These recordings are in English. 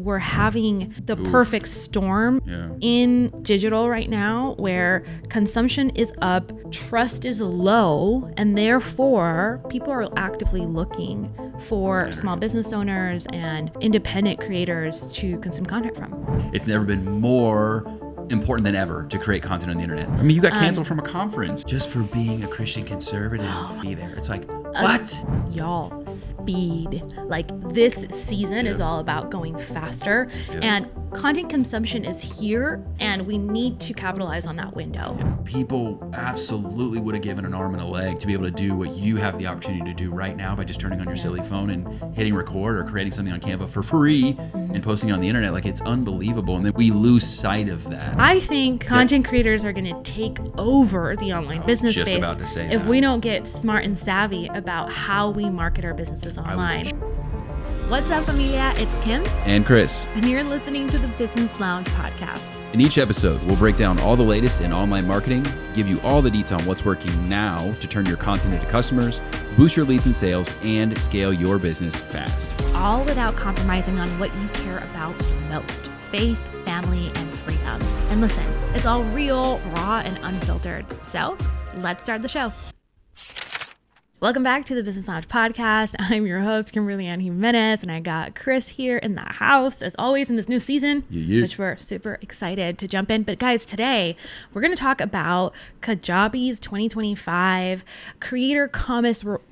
We're having the perfect storm in digital right now where consumption is up, trust is low, and therefore people are actively looking for small business owners and independent creators to consume content from. It's never been more important than ever to create content on the internet. I mean, you got canceled from a conference just for being a Christian conservative. Be there. It's like, what? Y'all, speed. Like this season is all about going faster and content consumption is here and we need to capitalize on that window. People absolutely would have given an arm and a leg to be able to do what you have the opportunity to do right now by just turning on your silly phone and hitting record or creating something on Canva for free and posting it on the internet. Like, it's unbelievable. And then we lose sight of that. I think content creators are going to take over the online business space if we don't get smart and savvy about how we market our businesses online. What's up, familia? It's Kim and Chris, and you're listening to the Business Lounge podcast. In each episode, we'll break down all the latest in online marketing, give you all the deets on what's working now to turn your content into customers, boost your leads and sales, and scale your business fast. All without compromising on what you care about most: faith, family, and freedom. And listen, it's all real, raw, and unfiltered. So let's start the show. Welcome back to the Business Lounge podcast. I'm your host, Kimberly Ann Jimenez, and I got Chris here in the house, as always, in this new season, which we're super excited to jump in. But guys, today we're going to talk about Kajabi's 2025 Creator Commerce Report.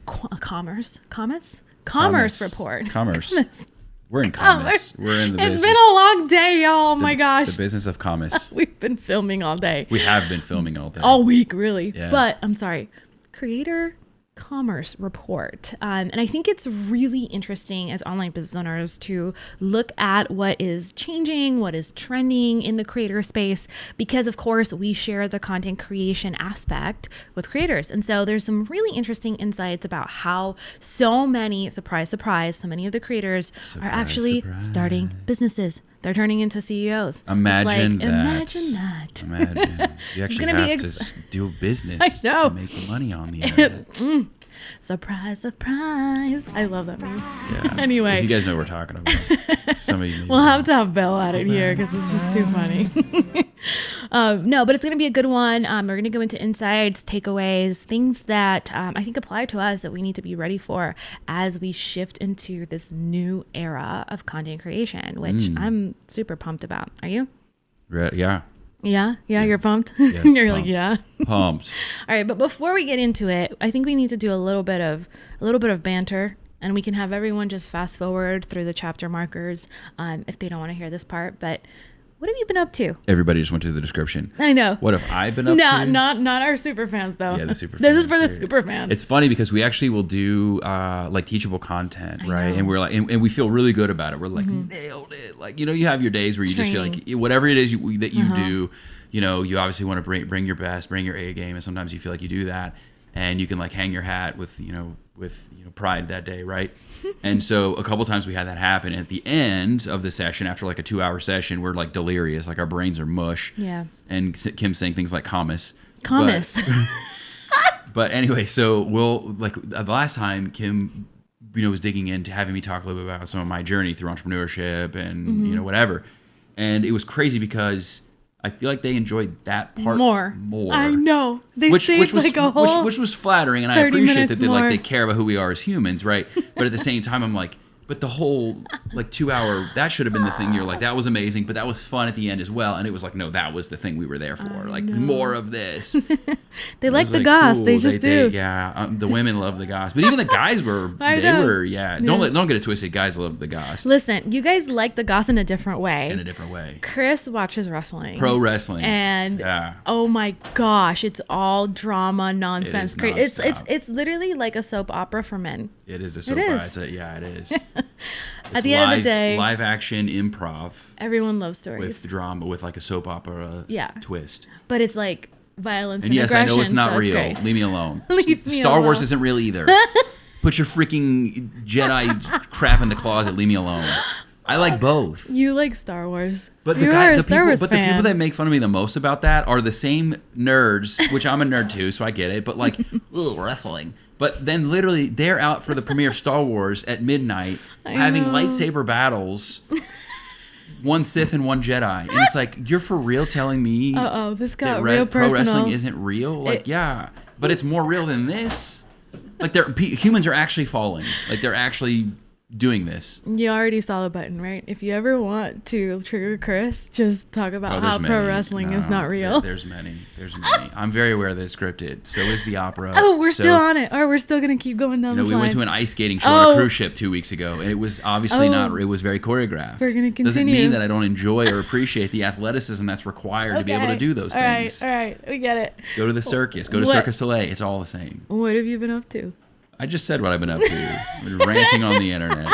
We're in commerce. We're in the business. It's been a long day, y'all. Oh my gosh. The business of commerce. We've been filming all day. We have been filming all day. All week, really. Yeah. But I'm sorry. Creator Commerce Report. And I think it's really interesting as online business owners to look at what is changing, what is trending in the creator space, because of course we share the content creation aspect with creators. And so there's some really interesting insights about how so many, surprise, so many of the creators are actually starting businesses. They're turning into CEOs. Imagine that. Imagine. You actually have to do business to make money on the internet. Surprise. I love that meme. Yeah. Anyway. You guys know what we're talking about. Some of you we'll have to have Belle at it here because it's just too funny. No, but it's going to be a good one. We're going to go into insights, takeaways, things that I think apply to us that we need to be ready for as we shift into this new era of content creation, which I'm super pumped about. Are you? Yeah. Yeah, you're pumped? Yeah, you're pumped. Like, yeah. Pumped. All right, but before we get into it, I think we need to do a little bit of banter, and we can have everyone just fast forward through the chapter markers if they don't want to hear this part. But what have you been up to? Everybody just went to the description. I know. What have I been up to? Not our super fans though. Yeah, the super fans. This is for the super fans. It's funny because we actually will do like teachable content, right? And we're like, and we feel really good about it. We're like, nailed it. Like, you have your days where you just feel like whatever it is that you do, you obviously want to bring your best, bring your A game, and sometimes you feel like you do that, and you can like hang your hat with pride that day, right? And so a couple times we had that happen. And at the end of the session, after like a 2-hour session, we're like delirious, like our brains are mush. Yeah. And Kim's saying things like commas. But anyway, so the last time Kim, was digging into having me talk a little bit about some of my journey through entrepreneurship and whatever, and it was crazy because I feel like they enjoyed that part more. I know. Which was flattering, and I appreciate that they care about who we are as humans, right? But at the same time, I'm like, but the whole 2-hour, that should have been the thing. You're like, that was amazing, but that was fun at the end as well. And it was like, no, that was the thing we were there for. Like, more of this. They like the goss. Cool. They just do. The women love the goss, but even the guys were. Don't get it twisted. Guys love the goss. Listen, you guys like the goss in a different way. Chris watches wrestling, pro wrestling, and oh my gosh, it's all drama, nonsense. It's literally like a soap opera for men. It is a soap opera. It is. At the end of the day, live action improv. Everyone loves stories with drama, with like a soap opera twist. But it's like violence and yes, aggression. I know it's not real. Great. Leave me alone. Star Wars isn't real either. Put your freaking Jedi crap in the closet. Leave me alone. I like both. You like Star Wars. But the people that make fun of me the most about that are the same nerds, which I'm a nerd too, so I get it. But like, wrestling. But then literally they're out for the premiere of Star Wars at midnight, having lightsaber battles one Sith and one Jedi. And it's like, you're for real telling me this got that real pro personal. wrestling isn't real? Like, yeah, but it's more real than this. Like, humans are actually falling. Like, they're actually doing this. You already saw the button, right? If you ever want to trigger Chris, just talk about how pro wrestling is not real. There's many. I'm very aware that it's scripted. So is the opera. Oh, we're still on it. Or we're still going to keep going down the line. We went to an ice skating show on a cruise ship 2 weeks ago, and it was obviously not, it was very choreographed. We're going to continue. Doesn't mean that I don't enjoy or appreciate the athleticism that's required to be able to do those things. All right, we get it. Go to the circus. Go to Cirque du Soleil. It's all the same. What have you been up to? I just said what I've been up to. I've been ranting on the internet.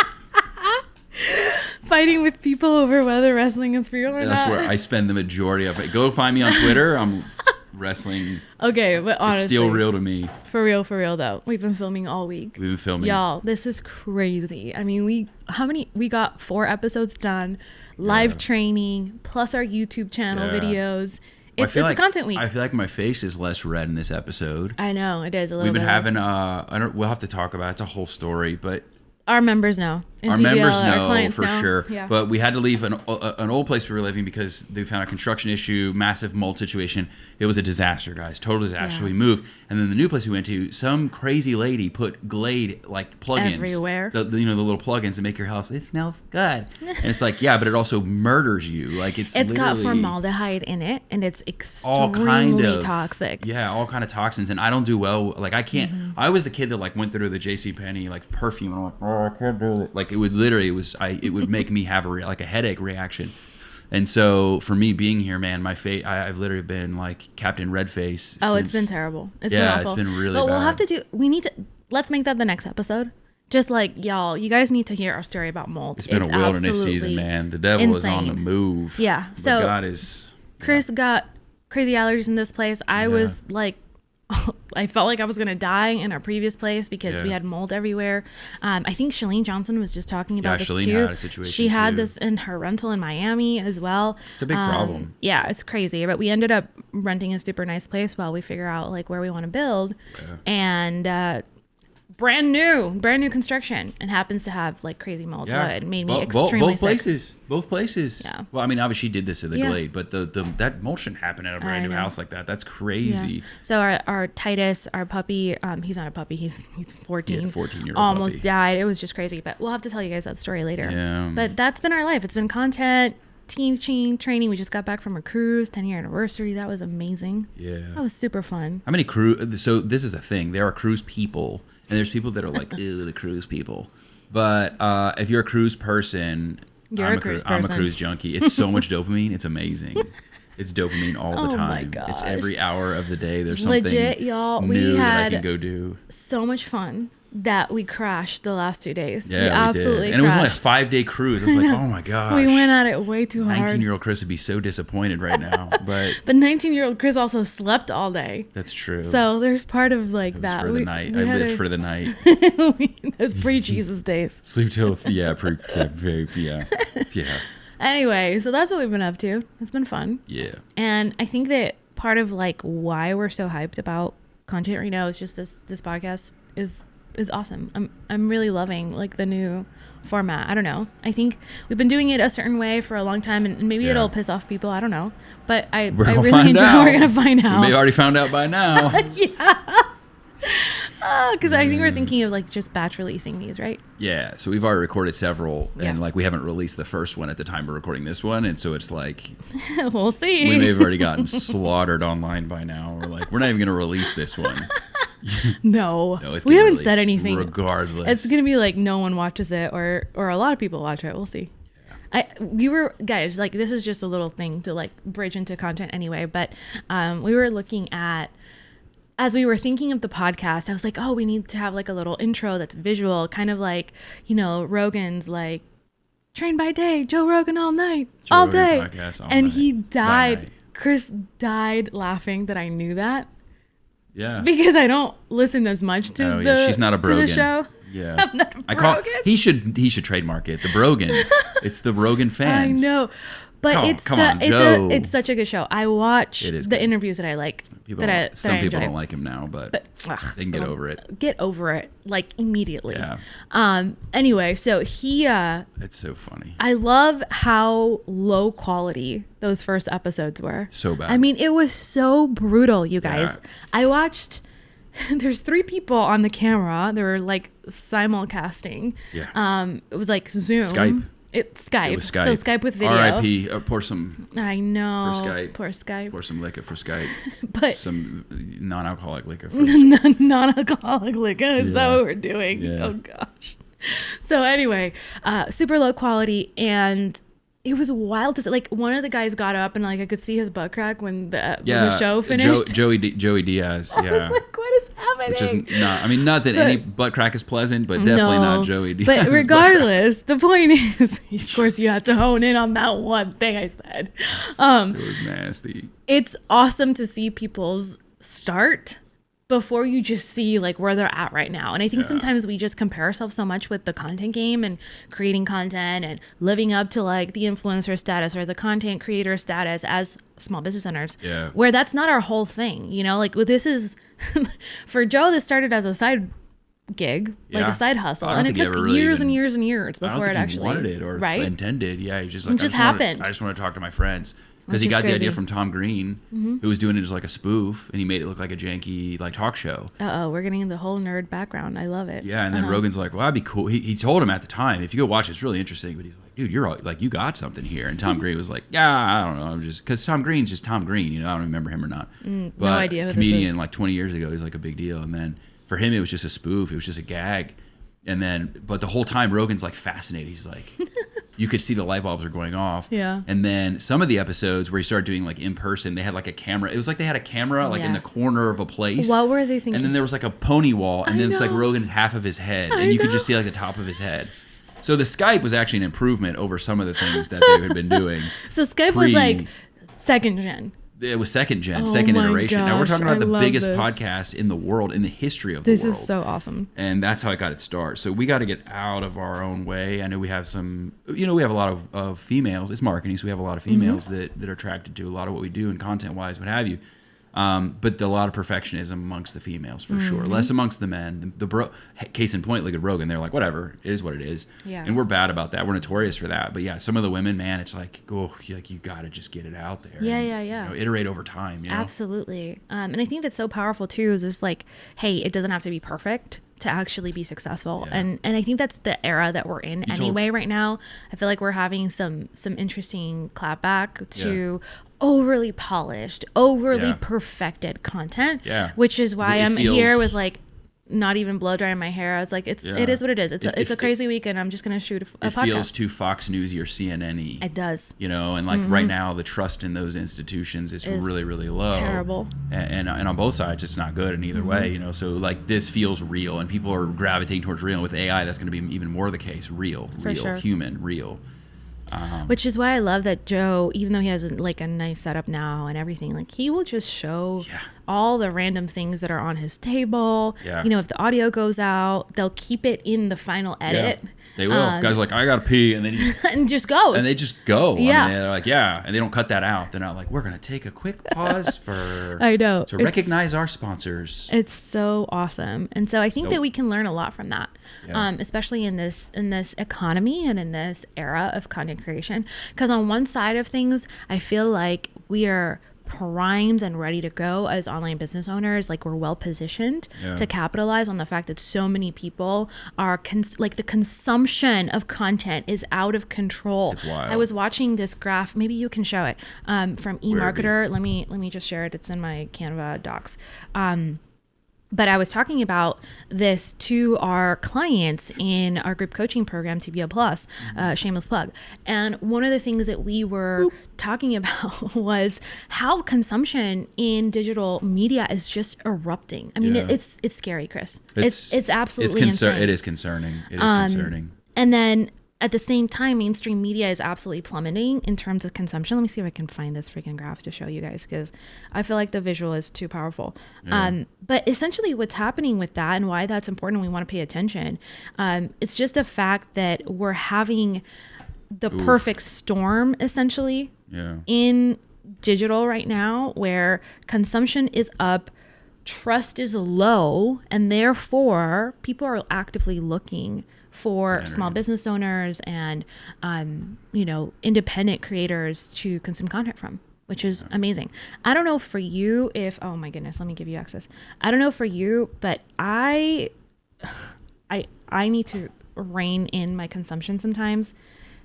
Fighting with people over whether wrestling is real or not. That's where I spend the majority of it. Go find me on Twitter. I'm wrestling. Okay, but honestly, it's still real to me. For real though. We've been filming all week. We've been filming. Y'all, this is crazy. I mean, we got 4 episodes done, live training, plus our YouTube channel videos. It's a content week. I feel like my face is less red in this episode. I know, it is a little bit. We've been having we'll have to talk about it. It's a whole story, but our members know. Our members know for sure. Yeah. But we had to leave an old place we were living because they found a construction issue, massive mold situation. It was a disaster, guys. Total disaster. Yeah. We moved. And then the new place we went to, some crazy lady put Glade like plugins. Everywhere. The little plugins that make your house, it smells good. And it's like, yeah, but it also murders you. Like it's got formaldehyde in it, and it's extremely toxic. Yeah, all kind of toxins. And I don't do well. Like I can't. I was the kid that like went through the JCPenney like perfume. And I'm like, oh, I can't do it. Like it would make me have a headache reaction. And so for me being here, man, my face, I've literally been like Captain Redface. Oh, it's been terrible. It's been awful. It's been really bad. But let's make that the next episode. Just like, y'all, you guys need to hear our story about mold. It's been a wilderness season, man. The devil is on the move. Yeah. So God is. Chris got crazy allergies in this place. I was like, I felt like I was going to die in our previous place because we had mold everywhere. I think Shalene Johnson was just talking about this Shalene too. Had a situation she had this in her rental in Miami as well. It's a big problem. Yeah, it's crazy. But we ended up renting a super nice place while we figure out like where we want to build. Yeah. And brand new construction, and happens to have like crazy mold. So it made me extremely sick. Both places. Yeah. Well, I mean, obviously she did this at the Glade, but that mold shouldn't happen at a brand new house like that. That's crazy. Yeah. So our Titus, our puppy, he's not a puppy. He's 14. Yeah, 14-year-old almost puppy. Died. It was just crazy. But we'll have to tell you guys that story later. Yeah. But that's been our life. It's been content, teaching, training. We just got back from a cruise, 10-year anniversary. That was amazing. Yeah. That was super fun. How many cruise? So this is a thing. There are cruise people. And there's people that are like, ew, the cruise people. But if you're a cruise person, I'm a cruise junkie. It's so much dopamine. It's amazing. It's dopamine all the time. My gosh. It's every hour of the day. There's something legit, y'all. new that I can go do. So much fun that we crashed the last 2 days. Yeah, we absolutely did. And it was only a 5-day cruise. I was like, oh my gosh. We went at it way too hard. 19-year-old Chris would be so disappointed right now. But 19-year-old Chris also slept all day. That's true. So there's part of like that. For the night. I lived for the night. Those pre-Jesus days. Sleep till, yeah. Anyway, so that's what we've been up to. It's been fun. Yeah. And I think that part of like why we're so hyped about content right now is just this podcast is awesome. I'm really loving like the new format. I don't know. I think we've been doing it a certain way for a long time, and maybe it'll piss off people. I don't know. But I really enjoy. We're gonna find out. We may have already found out by now. Yeah. Because I think we're thinking of like just batch releasing these, right? Yeah. So we've already recorded several, and like we haven't released the first one at the time of recording this one, and so it's like we'll see. We may have already gotten slaughtered online by now. We're like, we're not even gonna release this one. No, we haven't said anything. Regardless, it's gonna be like no one watches it, or a lot of people watch it. We'll see. We were guys, like this is just a little thing to like bridge into content anyway. But we were looking at, as we were thinking of the podcast, I was like, oh, we need to have like a little intro that's visual, kind of like, you know, Rogan's like train by day, Joe Rogan all night, all day, and he died. Chris died laughing that I knew that. Yeah. Because I don't listen as much to she's not a Brogan. To the show. Yeah. I'm not a Brogan. He should trademark it. The Brogans. It's the Rogan fans. I know. But it's such a good show. I watch the interviews that I like. Some people don't like him now, but they can get over it. Get over it, like, immediately. Yeah. Anyway, so he... it's so funny. I love how low quality those first episodes were. So bad. I mean, it was so brutal, you guys. Yeah. I watched... There's 3 people on the camera. They were, like, simulcasting. Yeah. It was like Zoom. Skype. It's Skype. It was Skype. So Skype with video. R.I.P. Pour some. I know. For Skype. Poor Skype. Pour some liquor for Skype. But some non-alcoholic liquor. For non-alcoholic liquor is that what we're doing? Yeah. Oh gosh. So anyway, super low quality, and it was wild to see. Like, one of the guys got up and, like, I could see his butt crack when the show finished. Joey Diaz. Yeah. I was like, what is happening? Which is not that any butt crack is pleasant, but definitely not Joey Diaz. But regardless, the point is, of course, you have to hone in on that one thing I said. It was nasty. It's awesome to see people's start before you just see, like, where they're at right now. And I think sometimes we just compare ourselves so much with the content game and creating content and living up to, like, the influencer status or the content creator status as small business owners, where that's not our whole thing. You know, like, this is for Joe, this started as a side gig, like a side hustle, and it took years and years and years before it actually wanted it or intended. Yeah, he just like, it just happened. I just want to talk to my friends. Because he got the idea from Tom Green, who was doing it as like a spoof, and he made it look like a janky like talk show. We're getting the whole nerd background. I love it. Yeah, and then Rogan's like, well, that'd be cool. He told him at the time, if you go watch it, it's really interesting. But he's like, dude, you're all, like, you got something here. And Tom Green was like, yeah, I don't know. I'm just, because Tom Green's just Tom Green. You know, I don't remember him or not. But no idea who comedian this is. Like 20 years ago, he's like a big deal. And then for him, it was just a spoof. It was just a gag. And then, but the whole time, Rogan's like fascinated. He's like, you could see the light bulbs are going off. Yeah. And then some of the episodes where he started doing like in person, they had like a camera. It was like they had a camera like in the corner of a place. What were they thinking? And then there was like a pony wall, and then it's like Rogan half of his head, and you could just see like the top of his head. So the Skype was actually an improvement over some of the things that they had been doing. So Skype was like second gen. It was second gen, second iteration. Gosh, now we're talking about the biggest this. podcast in the world, in the history of the world. This is so awesome. And that's how it got its start. So we got to get out of our own way. I know we have some, we have a lot of females. It's marketing, so we have a lot of females that are attracted to a lot of what we do and content-wise, what have you. But a lot of perfectionism amongst the females, for sure. Less amongst the men. Case in point, look at Rogan. They're like, whatever, it is what it is. Yeah. And we're bad about that. We're notorious for that. But yeah, some of the women, man, it's like, you got to just get it out there. Yeah, and, yeah. Iterate over time. Absolutely. And I think that's so powerful too, is just like, hey, it doesn't have to be perfect to actually be successful. Yeah. And I think that's the era that we're in right now. I feel like we're having some interesting clapback to overly polished, overly perfected content, which is why I'm here with like not even blow drying my hair. It's like it is what it is. It's a crazy week, and I'm just gonna shoot a podcast. It feels too Fox Newsy or CNN-y. It does. And like right now, the trust in those institutions is really, really low. Terrible. And on both sides, it's not good in either way. So like this feels real, and people are gravitating towards real. And with AI, that's going to be even more the case. Real, human, real. Which is why I love that Joe, even though he has like a nice setup now and everything, like he will just show all the random things that are on his table. Yeah. If the audio goes out, they'll keep it in the final edit. Yeah. They will. Guys are like, I gotta pee, and then and just goes. And they just go. Yeah. I mean, they're like, and they don't cut that out. They're not like, we're gonna take a quick pause to recognize our sponsors. It's so awesome, and so I think that we can learn a lot from that, especially in this economy and in this era of content creation. Because on one side of things, I feel like we are primed and ready to go as online business owners. Like we're well positioned to capitalize on the fact that so many people are like the consumption of content is out of control. It's wild. I was watching this graph, maybe you can show it, from eMarketer. Let me just share it. It's in my Canva docs. But I was talking about this to our clients in our group coaching program, TBL Plus, shameless plug. And one of the things that we were talking about was how consumption in digital media is just erupting. I mean, it's scary, Chris. It's absolutely insane. It is concerning. It is concerning. And then at the same time, mainstream media is absolutely plummeting in terms of consumption. Let me see if I can find this freaking graph to show you guys, because I feel like the visual is too powerful. Yeah. But essentially what's happening with that and why that's important, we want to pay attention. It's just a fact that we're having the perfect storm, essentially, in digital right now, where consumption is up, trust is low, and therefore people are actively looking for small business owners and independent creators to consume content from, which is amazing. I don't know for you if, oh my goodness, let me give you access. I don't know for you, but I need to rein in my consumption sometimes,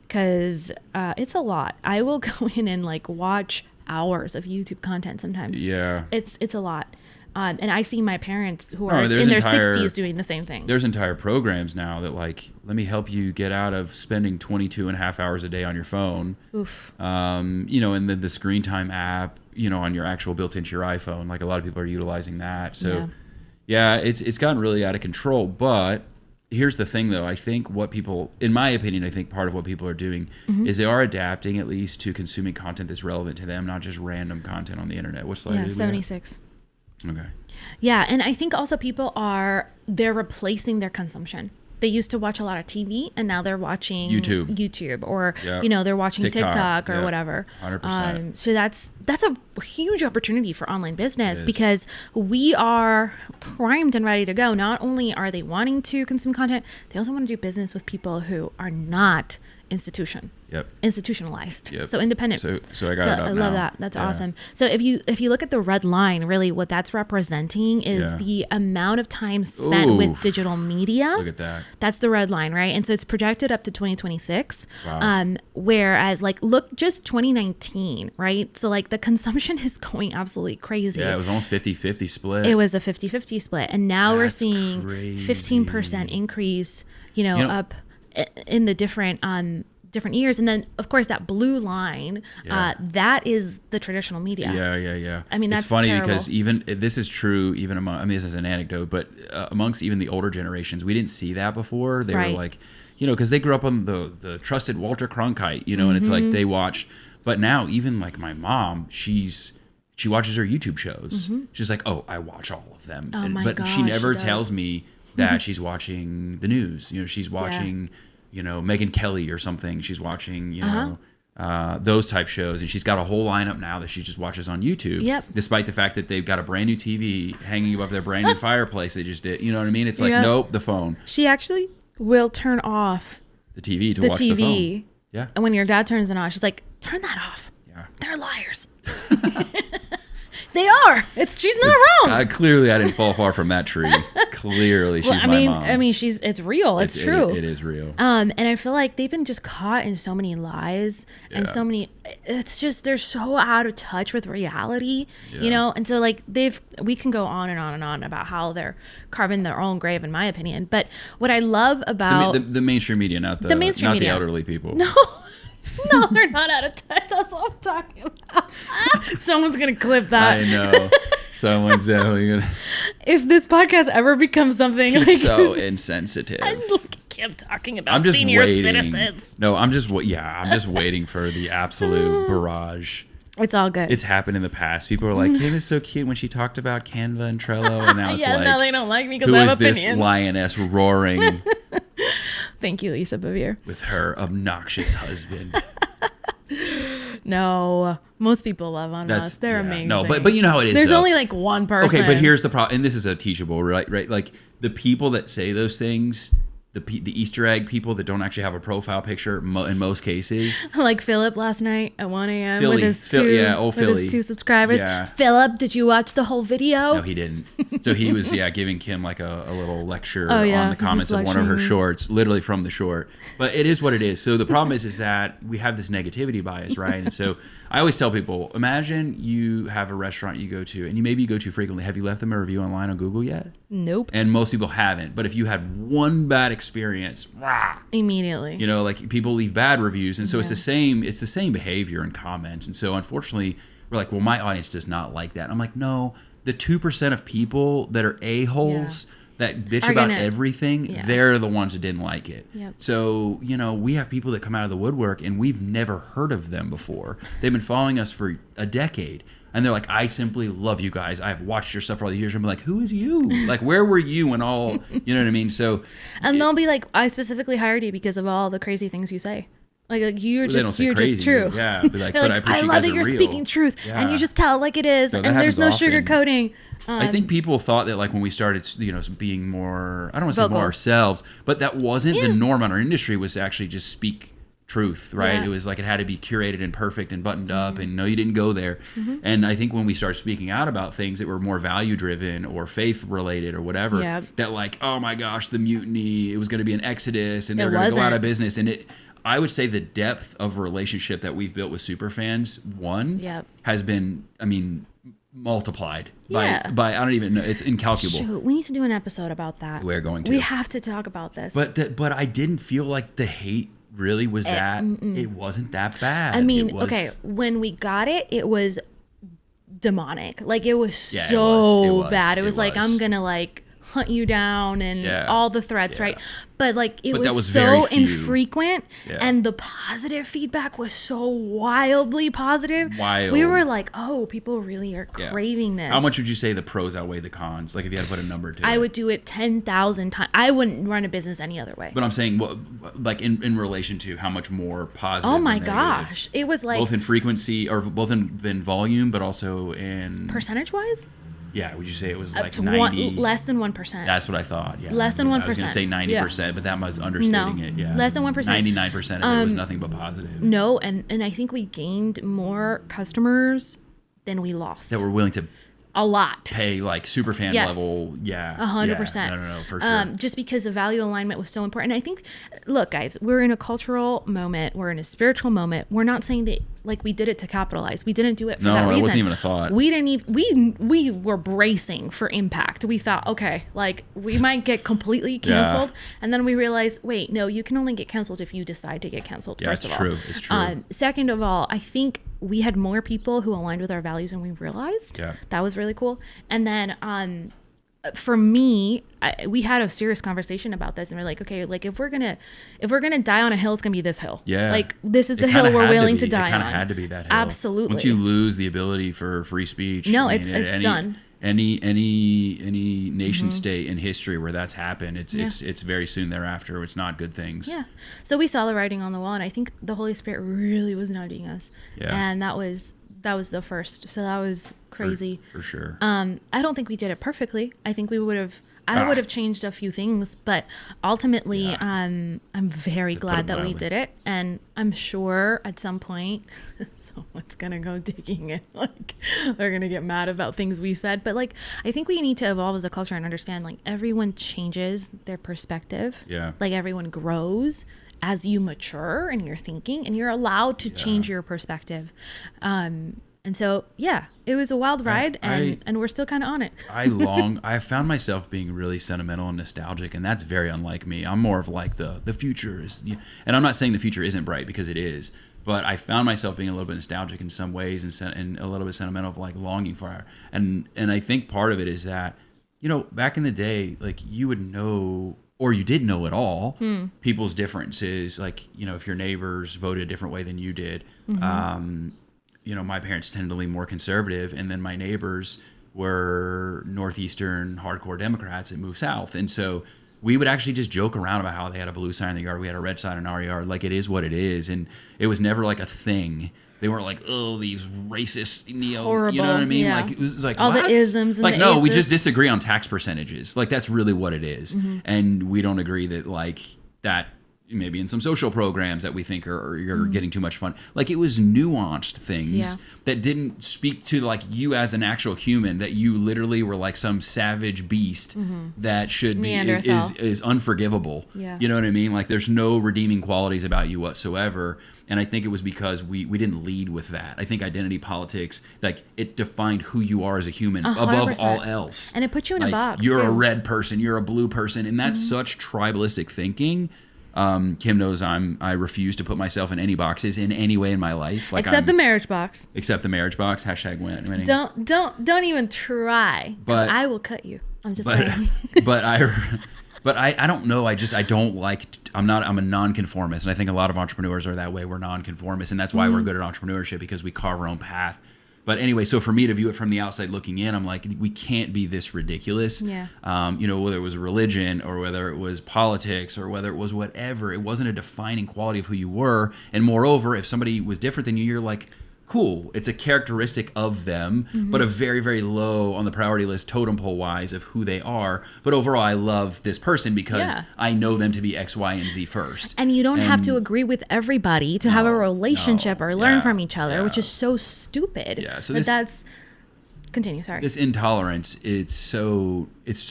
because it's a lot. I will go in and like watch hours of YouTube content sometimes. Yeah. It's a lot. And I see my parents who are in their 60s doing the same thing. There's entire programs now that like, let me help you get out of spending 22 and a half hours a day on your phone. Oof. And then the screen time app, on your actual built into your iPhone. Like a lot of people are utilizing that. So yeah, it's gotten really out of control. But here's the thing though. I think what people, in my opinion, I think part of what people are doing is they are adapting at least to consuming content that's relevant to them, not just random content on the internet. What slide did we 76. have? Okay. Yeah, and I think also people they're replacing their consumption. They used to watch a lot of TV, and now they're watching YouTube, or they're watching TikTok or whatever. 100%. So that's a huge opportunity for online business, because we are primed and ready to go. Not only are they wanting to consume content, they also want to do business with people who are not institutionalized. So independent. So I got it up I now. love that. That's awesome. So if you look at the red line, really what that's representing is the amount of time spent with digital media. Look at that. That's the red line, right? And so it's projected up to 2026. Wow. Whereas like look just 2019, right? So like the consumption is going absolutely crazy. Yeah, it was almost 50-50 split. It was a 50-50 split. And now we're seeing crazy. 15% increase, up in the different years. And then of course that blue line, that is the traditional media. Yeah. I mean, that's it's funny terrible. because even this is true even among, this is an anecdote, but amongst even the older generations, we didn't see that before. They were like, because they grew up on the trusted Walter Cronkite, and it's like they watch. But now even like my mom, she watches her YouTube shows. She's like, oh, I watch all of them. But she never tells me that she's watching the news. She's watching, Megyn Kelly or something. She's watching, those type shows. And she's got a whole lineup now that she just watches on YouTube. Despite the fact that they've got a brand new TV hanging above their brand new fireplace they just did. You know what I mean? It's like, nope, the phone. She actually will turn off the TV to watch the phone. Yeah. And when your dad turns it on, she's like, turn that off. Yeah. They're liars. They are. She's not wrong. Clearly, I didn't fall far from that tree. Clearly, she's my mom. I mean, it's real. It's true. It is real. And I feel like they've been just caught in so many lies and so many. It's just they're so out of touch with reality, And so like we can go on and on and on about how they're carving their own grave, in my opinion. But what I love about the mainstream media, not the elderly people. No, they're not out of touch. That's what I'm talking about. Someone's going to clip that. I know. Someone's definitely going to. If this podcast ever becomes something like so insensitive. I keep talking about senior citizens. No, I'm just waiting for the absolute barrage. It's all good. It's happened in the past. People are like, Kim is so cute when she talked about Canva and Trello. And now it's now they don't like me because I have opinions. Who is this lioness roaring? Thank you, Lisa Bouvier. With her obnoxious husband. No, most people love on us. They're amazing. No, but you know how it is. There's only like one person. Okay, but here's the problem, and this is a teachable, right? Like the people that say those things, the Easter egg people that don't actually have a profile picture in most cases. Like Philip last night at 1 a.m. with his two subscribers. Yeah. Philip, did you watch the whole video? No, he didn't. So he was giving Kim like a little lecture on the comments of one of her shorts, literally from the short. But it is what it is. So the problem is that we have this negativity bias, right? And so I always tell people, imagine you have a restaurant you go to, and you maybe go to frequently. Have you left them a review online on Google yet? Nope. And most people haven't. But if you had one bad experience, immediately, like people leave bad reviews, and so it's the same behavior in comments. And so unfortunately, we're like, well, my audience does not like that. I'm like, no, the 2% of people that are a-holes that bitch about everything, they're the ones that didn't like it. Yep. So, we have people that come out of the woodwork and we've never heard of them before. They've been following us for a decade. And they're like, I simply love you guys. I've watched your stuff for all these years. I'm like, who is you? Like, where were you when all, you know what I mean? So, and they'll be like, I specifically hired you because of all the crazy things you say. Like you're just true. Yeah. Be like, but like, I love that you're speaking truth and you just tell it like it is. And there's no sugarcoating. I think people thought that like when we started, being more, I don't want to say more ourselves, but that wasn't the norm on our industry, was to actually just speak truth, right? Yeah. It was like it had to be curated and perfect and buttoned up, and no, you didn't go there. And I think when we started speaking out about things that were more value driven or faith related or whatever, that like, oh my gosh, the mutiny, it was going to be an exodus and they're going to go out of business. And I would say the depth of relationship that we've built with superfans, has been, multiplied by I don't even know, it's incalculable. Shoot, we need to do an episode about that. We're going to. We have to talk about this. But I didn't feel like the hate really was it wasn't that bad. Okay, when we got it, it was demonic. Like it was it was bad. It was like, I'm gonna like hunt you down and all the threats, right? But like it was so infrequent, and the positive feedback was so wildly positive. We were like, oh, people really are craving this. How much would you say the pros outweigh the cons? Like if you had to put a number to it. I would do it 10,000 times. I wouldn't run a business any other way. But I'm saying, like in relation to how much more positive. Oh my gosh, it was like both in frequency or both in volume, but also in percentage wise. Yeah, would you say it was like 90? Less than 1%. That's what I thought. Yeah, less than 1%. I was going to say 90%, but that was understating it. Yeah, less than 1%. 99% of it was nothing but positive. No, and I think we gained more customers than we lost. That were willing to a lot pay like super fan level. 100%. No, for sure. Just because the value alignment was so important. And I think, look guys, we're in a cultural moment, we're in a spiritual moment. We're not saying that like we did it to capitalize. We didn't do it for that reason. No, it wasn't even a thought. We didn't even, we were bracing for impact. We thought, okay, like we might get completely canceled. And then we realized, wait, no, you can only get canceled if you decide to get canceled. First of all. It's true. Second of all, I think we had more people who aligned with our values than we realized. Yeah. That was really cool. And then for me, we had a serious conversation about this, and we're like, okay, like if we're gonna die on a hill, it's gonna be this hill. Yeah. Like this is the hill we're willing to die on. It kind of had to be that hill. Absolutely. Once you lose the ability for free speech, it's done. Any nation state in history where that's happened, it's very soon thereafter. It's not good things. Yeah. So we saw the writing on the wall, and I think the Holy Spirit really was nudging us. Yeah. And that was the first. So that was crazy. For sure. I don't think we did it perfectly. I think we would have. I would have changed a few things, but ultimately, I'm very glad that we did it, and I'm sure at some point someone's gonna go digging it. Like they're gonna get mad about things we said, but like I think we need to evolve as a culture and understand like everyone changes their perspective. Yeah. Like everyone grows as you mature in your thinking, and you're allowed to change your perspective. And so, it was a wild ride, and we're still kind of on it. I found myself being really sentimental and nostalgic, and that's very unlike me. I'm more of like the future is, and I'm not saying the future isn't bright, because it is, but I found myself being a little bit nostalgic in some ways, and a little bit sentimental of like longing for it. And I think part of it is that, back in the day, like you would know, or you didn't know at all, people's differences. Like, if your neighbors voted a different way than you did, my parents tended to lean more conservative, and then my neighbors were Northeastern hardcore Democrats that moved south. And so we would actually just joke around about how they had a blue sign in the yard, we had a red sign in our yard. Like, it is what it is. And it was never like a thing. They weren't like, oh, these racist horrible, you know what I mean? Yeah. Like, it was like, all what? the isms and like, the no, aces. we just disagree on tax percentages. Like, that's really what it is. And we don't agree that like that maybe in some social programs that we think you're getting too much fun. Like, it was nuanced things that didn't speak to like you as an actual human, that you literally were like some savage beast that should be is unforgivable. Yeah. You know what I mean? Like, there's no redeeming qualities about you whatsoever. And I think it was because we didn't lead with that. I think identity politics, like, it defined who you are as a human 100%. Above all else. And it put you in a box. You're too. a red person, you're a blue person, and that's such tribalistic thinking. Kim knows I refuse to put myself in any boxes in any way in my life. Like, except the marriage box. Except the marriage box. #winning. Don't even try. But I will cut you. I'm just but, saying. but I don't know. I don't like, I'm a nonconformist. And I think a lot of entrepreneurs are that way. We're nonconformists. And that's why we're good at entrepreneurship, because we carve our own path. But anyway, so for me to view it from the outside looking in, I'm like, we can't be this ridiculous. Yeah. Whether it was religion or whether it was politics or whether it was whatever, it wasn't a defining quality of who you were. And moreover, if somebody was different than you, you're like, cool. It's a characteristic of them, but a very, very low on the priority list, totem pole wise, of who they are. But overall, I love this person because I know them to be X, Y, and Z first. And you don't have to agree with everybody to have a relationship or learn from each other, which is so stupid. Yeah. So continue. Sorry. This intolerance, it's so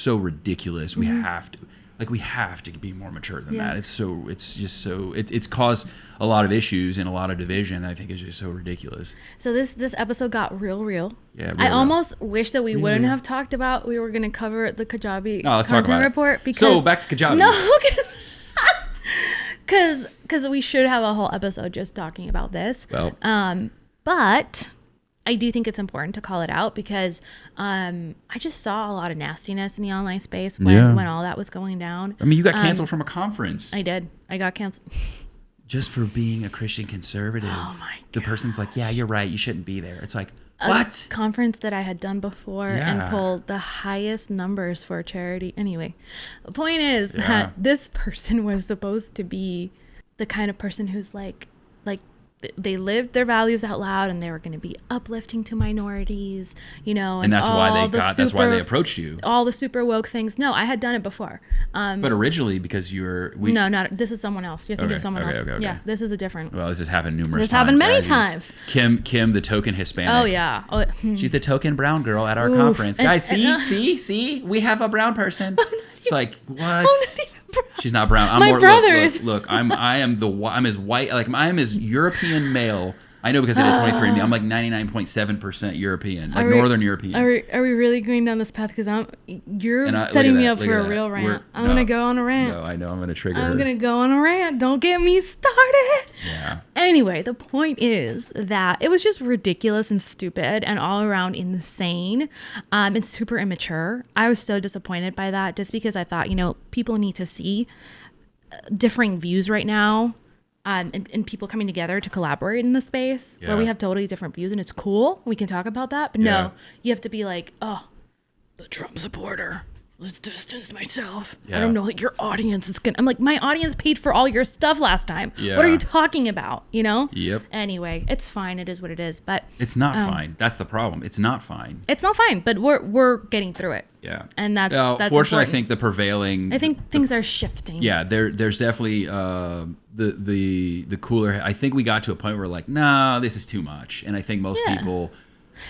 ridiculous. We have to be more mature than that. It's caused a lot of issues and a lot of division. I think it's just so ridiculous. So this episode got real. Yeah, I almost wish that we wouldn't have talked about, we were going to cover the Kajabi content report. Because so back to Kajabi. No, because we should have a whole episode just talking about this. Well, but I do think it's important to call it out because I just saw a lot of nastiness in the online space when all that was going down. I mean, you got canceled from a conference. I did. I got canceled. Just for being a Christian conservative. Oh my God. The person's like, yeah, you're right. You shouldn't be there. It's like, what? A conference that I had done before and pulled the highest numbers for charity. Anyway, the point is that this person was supposed to be the kind of person who's like they lived their values out loud and they were going to be uplifting to minorities, and that's why they approached you. All the super woke things. No, I had done it before. But originally, because this is someone else. You have to give someone else. Okay. Yeah, this is a different. Well, this has happened numerous times. This happened many times. Kim, the token Hispanic. Oh yeah. She's the token brown girl at our conference. Guys, see, we have a brown person. It's like, what? She's not brown. I'm My brothers. Look, I'm as white, like I am as European male. I know because I did 23andMe. I'm like 99.7% European, like Northern European. Are we really going down this path? Because you're setting me up for a real rant. I'm gonna go on a rant. No, I know I'm gonna trigger her. I'm gonna go on a rant. Don't get me started. Yeah. Anyway, the point is that it was just ridiculous and stupid and all around insane, and super immature. I was so disappointed by that, just because I thought, people need to see differing views right now. And people coming together to collaborate in the space where we have totally different views, and it's cool. We can talk about that. But no, you have to be like, the Trump supporter. Let's distance myself. Yeah. I don't know, like your audience is I'm like, my audience paid for all your stuff last time. Yeah. What are you talking about? Yep. Anyway, it's fine. It is what it is. But it's not fine. That's the problem. It's not fine. It's not fine, but we're getting through it. Yeah. And that's fortunately, important. I think the prevailing. I think things are shifting. Yeah, there's definitely the cooler. I think we got to a point where we're like, nah, this is too much. And I think most people.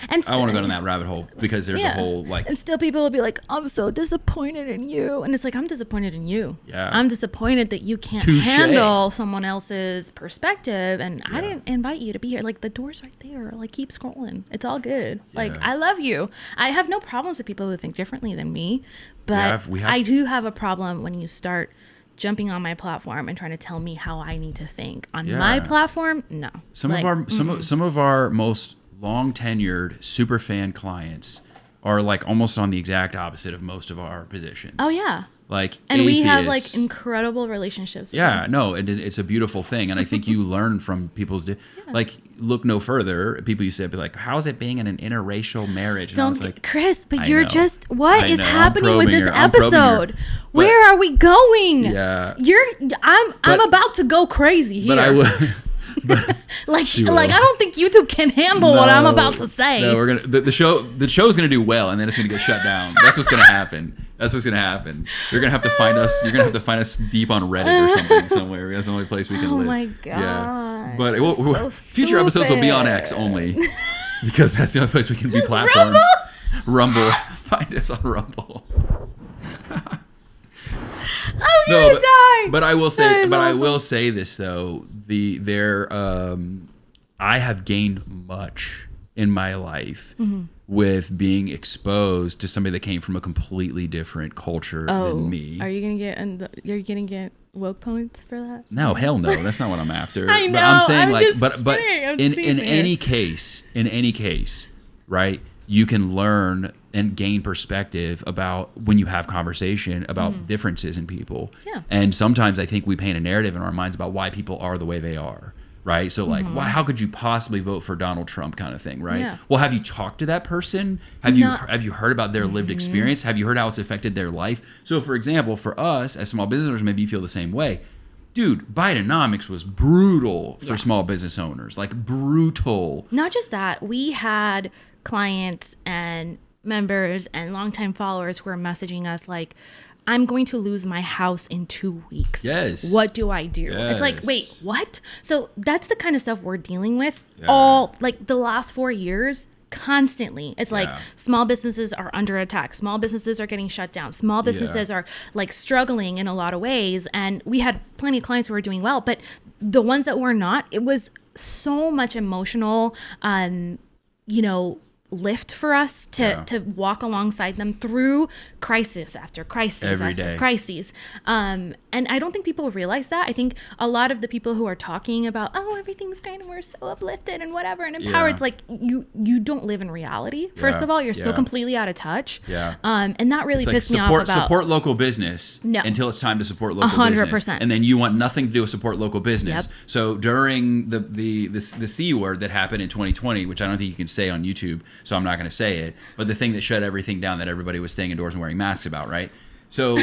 And I want to go down that rabbit hole because there's a whole and still people will be like, I'm so disappointed in you, and it's like, I'm disappointed in you. Yeah, I'm disappointed that you can't handle someone else's perspective, and I didn't invite you to be here. Like, the door's right there. Like, keep scrolling. It's all good. Like, I love you. I have no problems with people who think differently than me, but I do have a problem when you start jumping on my platform and trying to tell me how I need to think on my platform. No, some of our most long tenured super fan clients are like almost on the exact opposite of most of our positions. Oh yeah. Like, and we have like incredible relationships. No, and it's a beautiful thing. And I think you learn from people's, like, look no further. People used to be like, how's it being in an interracial marriage? And I was like, Chris, but you're just, what is happening with this episode? Where are we going? Yeah. I'm about to go crazy here. But I would. I don't think YouTube can handle what I'm about to say. No, we're gonna the show's gonna do well, and then it's gonna get shut down. That's what's gonna happen. You're gonna have to find us. You're gonna have to find us deep on Reddit or something somewhere. That's the only place we can live. Oh my god. Yeah. But future episodes will be on X only, because that's the only place we can be platformed. Rumble. Find us on Rumble. I'm gonna die. But I will say, I will say this though: I have gained much in my life with being exposed to somebody that came from a completely different culture than me. Are you gonna get woke points for that? No, hell no. That's not what I'm after. I know. But I'm saying, but in any case, right? you can learn and gain perspective about when you have conversation about differences in people. Yeah. And sometimes I think we paint a narrative in our minds about why people are the way they are. Right. So like, why, how could you possibly vote for Donald Trump kind of thing? Right. Yeah. Well, have you talked to that person? Have you heard about their lived experience? Have you heard how it's affected their life? So, for example, for us as small business owners, maybe you feel the same way. Dude, Bidenomics was brutal for small business owners, like brutal. Not just that, we had clients and members and longtime followers who are messaging us like, I'm going to lose my house in 2 weeks. Yes. What do I do? Yes. It's like, wait, what? So that's the kind of stuff we're dealing with all like the last 4 years. Constantly. It's like small businesses are under attack. Small businesses are getting shut down. Small businesses are like struggling in a lot of ways. And we had plenty of clients who were doing well, but the ones that were not, it was so much emotional, lift for us to walk alongside them through crisis after crisis after crises. And I don't think people realize that. I think a lot of the people who are talking about, oh, everything's great and we're so uplifted and whatever and empowered, it's like you don't live in reality. First of all, you're so completely out of touch. And that really pissed me off about support local business until it's time to support local 100%. business. And then you want nothing to do with support local business. So during the C word that happened in 2020, which I don't think you can say on YouTube, so I'm not going to say it, but the thing that shut everything down that everybody was staying indoors and wearing masks about, right? So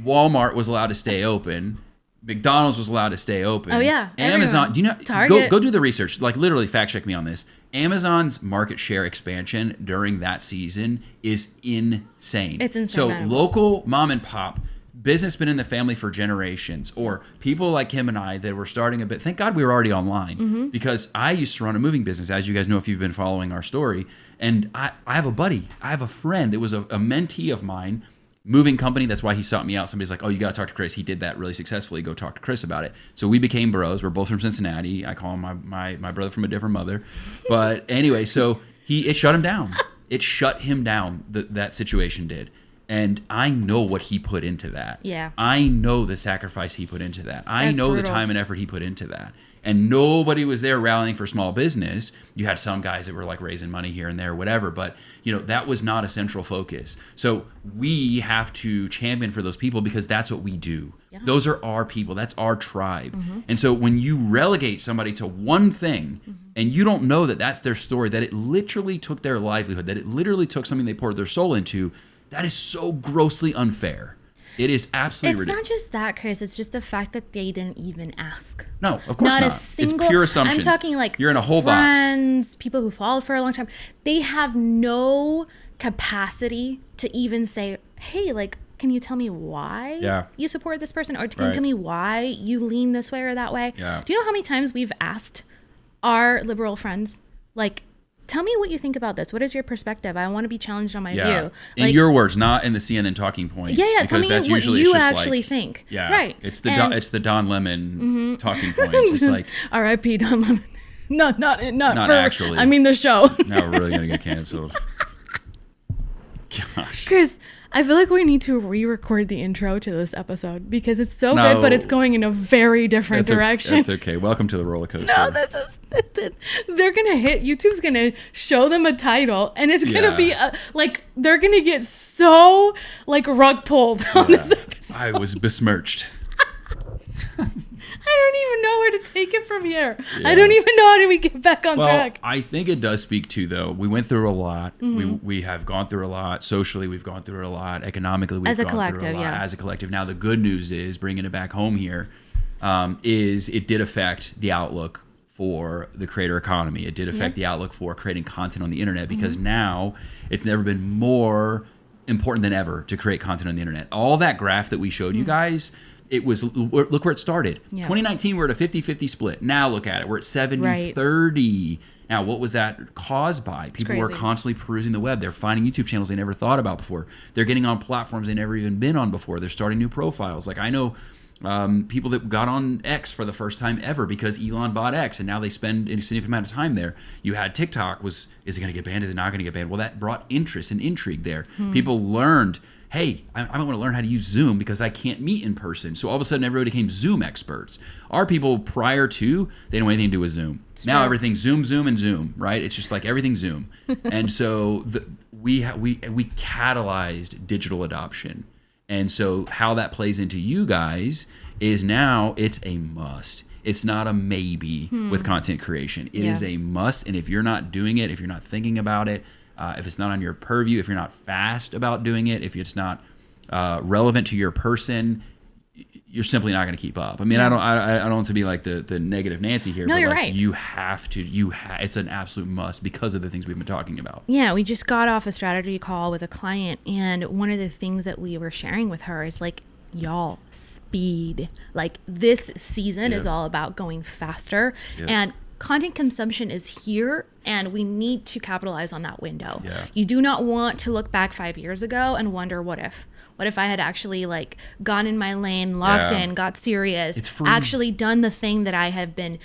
Walmart was allowed to stay open. McDonald's was allowed to stay open. Oh, yeah. Amazon, Everyone. do you know, Target. go do the research, like literally fact check me on this. Amazon's market share expansion during that season is insane. It's insane. So local mom and pop, business been in the family for generations, or people like him and I that were starting a bit. Thank God we were already online because I used to run a moving business, as you guys know if you've been following our story. And I have a buddy, I have a friend that was a mentee of mine, moving company. That's why he sought me out. Somebody's like, oh, you got to talk to Chris. He did that really successfully. Go talk to Chris about it. So we became bros. We're both from Cincinnati. I call him my brother from a different mother. But anyway, so it shut him down. It shut him down, that situation did. And I know what he put into that. Yeah. I know the sacrifice he put into that. I know the time and effort he put into that. And nobody was there rallying for small business. You had some guys that were like raising money here and there, whatever. But, that was not a central focus. So we have to champion for those people because that's what we do. Yeah. Those are our people. That's our tribe. And so when you relegate somebody to one thing and you don't know that that's their story, that it literally took their livelihood, that it literally took something they poured their soul into, that is so grossly unfair. It is absolutely ridiculous. It's not just that, Chris. It's just the fact that they didn't even ask. No, of course not. A single, it's pure assumptions. I'm talking like you're in a whole friends, box. People who followed for a long time. They have no capacity to even say, hey, like, can you tell me why you support this person? Or can you tell me why you lean this way or that way? Yeah. Do you know how many times we've asked our liberal friends, like, tell me what you think about this. What is your perspective? I want to be challenged on my view. In your words, not in the CNN talking points. Yeah. Tell me what you actually think. Yeah. Right. It's the Don Lemon talking points. It's like R.I.P. Don Lemon. Not actually. I mean the show. Now we're really gonna get canceled. Gosh. Chris, I feel like we need to re-record the intro to this episode because it's so good, but it's going in a very different direction. That's okay. Welcome to the roller coaster. No, they're going to hit, YouTube's going to show them a title and it's going to be they're going to get so rug pulled on this episode. I was besmirched. I don't even know where to take it from here. Yeah. I don't even know how do we get back on track. I think it does speak to, though, we went through a lot. We have gone through a lot. Socially, we've gone through a lot. Economically, we've gone through a lot. As a collective. Now, the good news is, bringing it back home here, is it did affect the outlook for the creator economy. It did affect the outlook for creating content on the internet because now it's never been more important than ever to create content on the internet. All that graph that we showed you guys, it was, look where it started. 2019, we're at a 50-50 split. Now look at it. We're at 70-30. Now, what was that caused by? People were constantly perusing the web. They're finding YouTube channels they never thought about before. They're getting on platforms they never even been on before. They're starting new profiles. Like I know people that got on X for the first time ever because Elon bought X, and now they spend a significant amount of time there. You had TikTok. Is it going to get banned? Is it not going to get banned? Well, that brought interest and intrigue there. People learned, hey, I want to learn how to use Zoom because I can't meet in person. So all of a sudden, everybody became Zoom experts. Our people prior to, they didn't want anything to do with Zoom. Now everything's Zoom, and Zoom, right? It's just like everything's Zoom. And so we catalyzed digital adoption. And so how that plays into you guys is now it's a must. It's not a maybe with content creation. It is a must. And if you're not doing it, if you're not thinking about it, if it's not on your purview, if you're not fast about doing it, if it's not relevant to your person, you're simply not going to keep up. I mean, I don't want to be like the negative Nancy here, no, but you're like right. you have to. It's an absolute must because of the things we've been talking about. Yeah, we just got off a strategy call with a client, and one of the things that we were sharing with her is like, y'all, speed. Like this season is all about going faster, and content consumption is here, and we need to capitalize on that window. You do not want to look back 5 years ago and wonder, what if I had actually like gone in my lane, locked in, got serious, actually done the thing that I have been,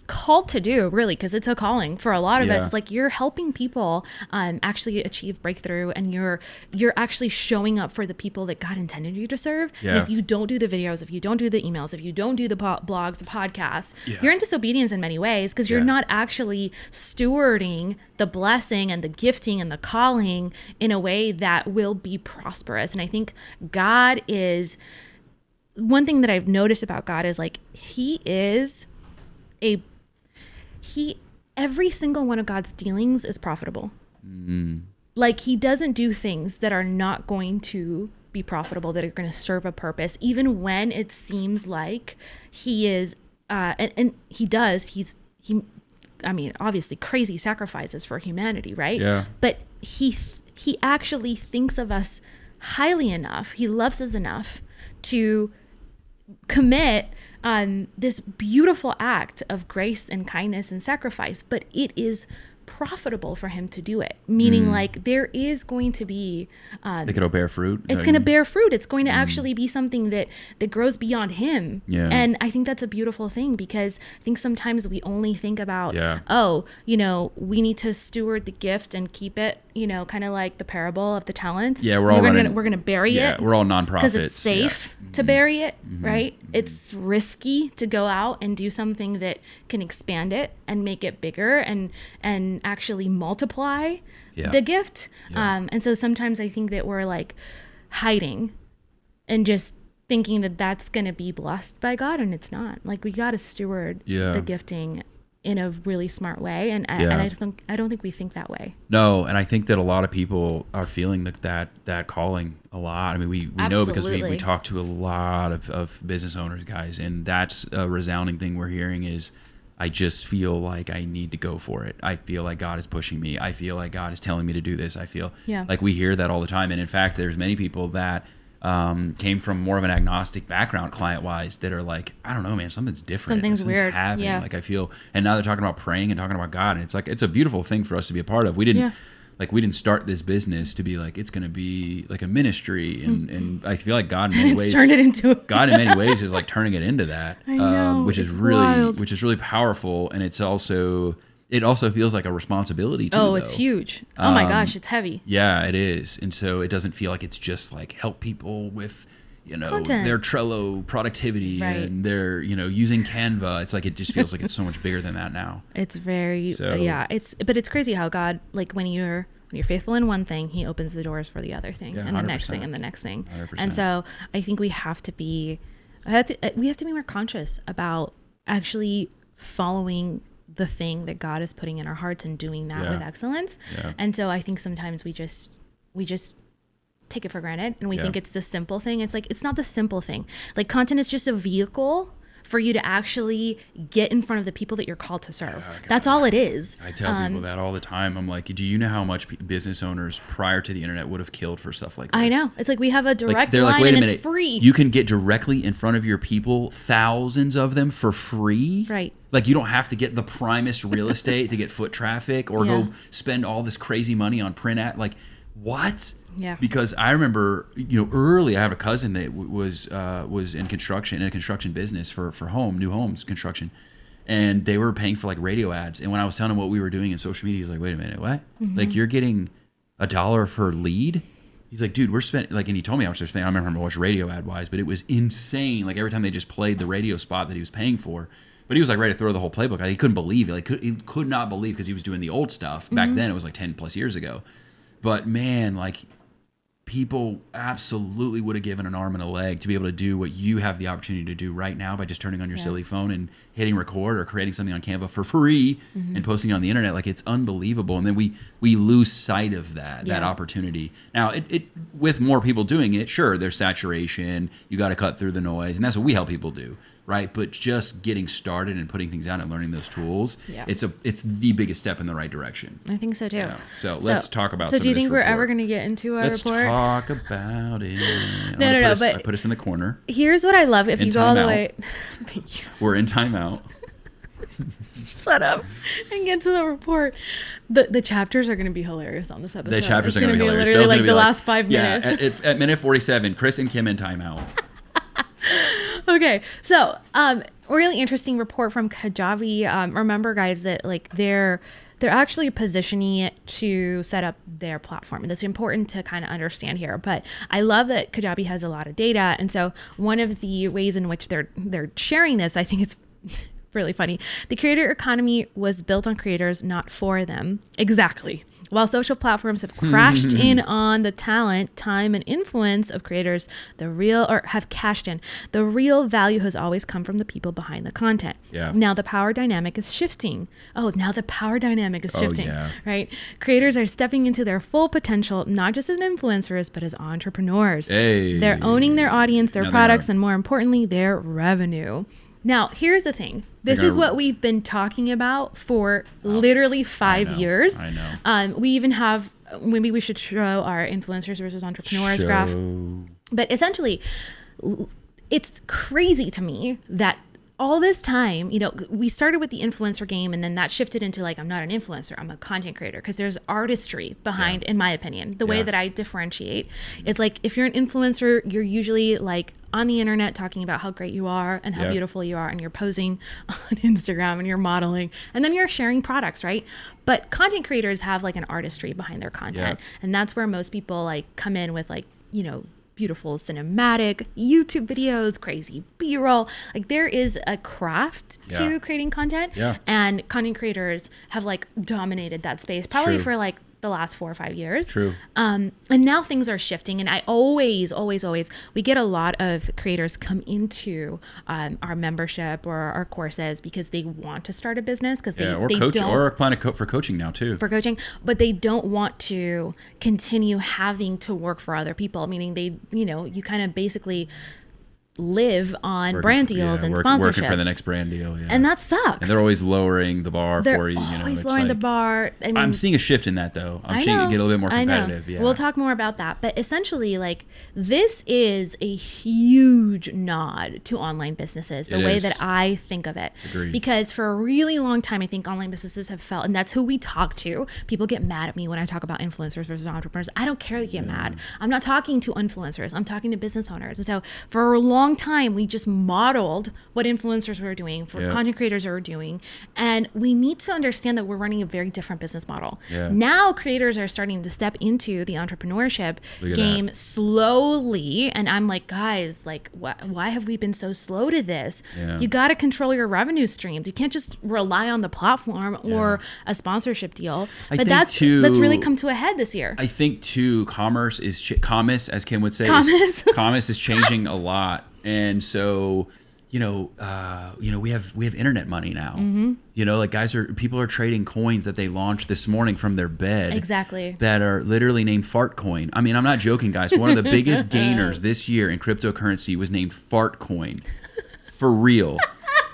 called to do, really, because it's a calling for a lot of us. It's like you're helping people actually achieve breakthrough, and you're actually showing up for the people that God intended you to serve. And if you don't do the videos, if you don't do the emails, if you don't do the blogs, the podcasts, you're in disobedience in many ways, because you're not actually stewarding the blessing and the gifting and the calling in a way that will be prosperous. And I think God is, one thing that I've noticed about God is like every single one of God's dealings is profitable. Like he doesn't do things that are not going to be profitable, that are going to serve a purpose, even when it seems like he is, and he does, I mean, obviously crazy sacrifices for humanity, right? Yeah. But he actually thinks of us highly enough. He loves us enough to commit this beautiful act of grace and kindness and sacrifice, but it is profitable for him to do it, meaning like there is going to be it'll bear fruit. It's going to bear fruit. It's going to actually be something that grows beyond him. And I think that's a beautiful thing, because I think sometimes we only think about we need to steward the gift and keep it, kind of like the parable of the talents. We're going to bury it. We're all nonprofits because it's safe to bury it, right? It's risky to go out and do something that can expand it and make it bigger and actually multiply the gift. And so sometimes I think that we're like hiding and just thinking that that's going to be blessed by God, and it's not. Like we got to steward the gifting in a really smart way, and I don't think we think that way. No, and I think that a lot of people are feeling that calling a lot. I mean, we know, because we talk to a lot of business owners, guys, and that's a resounding thing we're hearing is, I just feel like I need to go for it. I feel like God is pushing me. I feel like God is telling me to do this. I feel like we hear that all the time. And in fact, there's many people that came from more of an agnostic background client-wise that are like, I don't know, man, something's different. Something's weird. Happening. Like I feel, and now they're talking about praying and talking about God. And it's like, it's a beautiful thing for us to be a part of. We didn't start this business to be like, it's going to be like a ministry. And I feel like God in many ways turned it into God in many ways is like turning it into that, I know, which is really powerful. And it also feels like a responbility too. Oh, it's huge. Oh my gosh, it's heavy. Yeah, it is. And so it doesn't feel like it's just like help people with, content, their Trello productivity and their, using Canva. It's like, it just feels like it's so much bigger than that now. It's very, but it's crazy how God, like when you're faithful in one thing, he opens the doors for the other thing and the next thing and the next thing. 100%. And so I think we have to be more conscious about actually following the thing that God is putting in our hearts and doing that with excellence. And so I think sometimes we just take it for granted, and we think it's the simple thing. It's like, it's not the simple thing. Like content is just a vehicle for you to actually get in front of the people that you're called to serve. That's all it is. I tell people that all the time. I'm like, do you know how much business owners prior to the internet would have killed for stuff like this? I know. It's like we have a direct line, wait a and minute. It's free. You can get directly in front of your people, thousands of them for free. Right. Like you don't have to get the primest real estate to get foot traffic or go spend all this crazy money on print ad. Like, what? Yeah. Because I remember, early, I have a cousin that was in a construction business for new homes construction. And they were paying for like radio ads. And when I was telling him what we were doing in social media, he's like, wait a minute, what? Like, you're getting $1 per lead? He's like, dude, we're spending, like, and he told me how much they're spending. I don't remember how much radio ad wise, but it was insane. Like, every time they just played the radio spot that he was paying for. But he was like ready to throw the whole playbook. He couldn't believe it. Like, he could not believe, because he was doing the old stuff. Back then, it was like 10 plus years ago. But man, like, people absolutely would have given an arm and a leg to be able to do what you have the opportunity to do right now by just turning on your silly phone and hitting record or creating something on Canva for free and posting it on the internet. Like, it's unbelievable. And then we lose sight of that opportunity. Now, it with more people doing it, sure, there's saturation. You got to cut through the noise. And that's what we help people do. Right, but just getting started and putting things out and learning those tools, it's the biggest step in the right direction. I think so too. Yeah. So let's talk about. So do you think we're report. ever going to get into our Let's report? Talk about it. No. But I put us in the corner. Here's what I love. If you go all the way, thank you. We're in timeout. Shut up and get to the report. The chapters are going to be hilarious on this episode. The chapters are going to be hilarious. Literally like the last 5 minutes. Yeah, at minute 47, Chris and Kim in timeout. Okay, so really interesting report from Kajabi. Remember, guys, that like they're actually positioning it to set up their platform, and that's important to kind of understand here. But I love that Kajabi has a lot of data, and so one of the ways in which they're sharing this, I think it's really funny. The creator economy was built on creators, not for them. Exactly. While social platforms have crashed in on the talent, time, and influence of creators, have cashed in, the real value has always come from the people behind the content. Yeah. Now the power dynamic is shifting. Yeah. Right? Creators are stepping into their full potential, not just as influencers, but as entrepreneurs. Hey. They're owning their audience, their products, and more importantly, their revenue. Now, here's the thing. This is what we've been talking about for literally 5 years. I know. We even have, maybe we should show our influencers versus entrepreneurs graph. But essentially, it's crazy to me that all this time, we started with the influencer game, and then that shifted into like, I'm not an influencer, I'm a content creator, because there's artistry behind, in my opinion, the way that I differentiate. It's like, if you're an influencer, you're usually like on the internet talking about how great you are and how beautiful you are, and you're posing on Instagram and you're modeling, and then you're sharing products, right? But content creators have like an artistry behind their content, and that's where most people like come in with like, beautiful cinematic YouTube videos, crazy B-roll. Like, there is a craft to creating content, and content creators have like dominated that space probably for like the last 4 or 5 years. True. And now things are shifting, and I always, we get a lot of creators come into our membership or our courses because they want to start a business, because or plan for coaching now too. For coaching, but they don't want to continue having to work for other people. Meaning you kind of basically live on brand deals and sponsorships. Working for the next brand deal, and that sucks. And they're always lowering the bar for you. Always lowering the bar. I mean, I'm seeing a shift in that though. I'm seeing it get a little bit more competitive. Yeah. We'll talk more about that, but essentially, like, this is a huge nod to online businesses. The way that I think of it, Agreed. Because for a really long time, I think online businesses have felt, and that's who we talk to. People get mad at me when I talk about influencers versus entrepreneurs. I don't care that you get mad. I'm not talking to influencers. I'm talking to business owners. And so for a long time, we just modeled what influencers were doing, for content creators are doing, and we need to understand that we're running a very different business model. Now creators are starting to step into the entrepreneurship game slowly, and I'm like, guys, like, why have we been so slow to this? You got to control your revenue streams. You can't just rely on the platform or a sponsorship deal. But that's really come to a head this year. I think too, commerce, as Kim would say, commerce is changing a lot. And so, we have internet money now. Like people are trading coins that they launched this morning from their bed. Exactly. That are literally named Fart Coin. I mean, I'm not joking, guys. One of the biggest gainers this year in cryptocurrency was named Fart Coin. For real.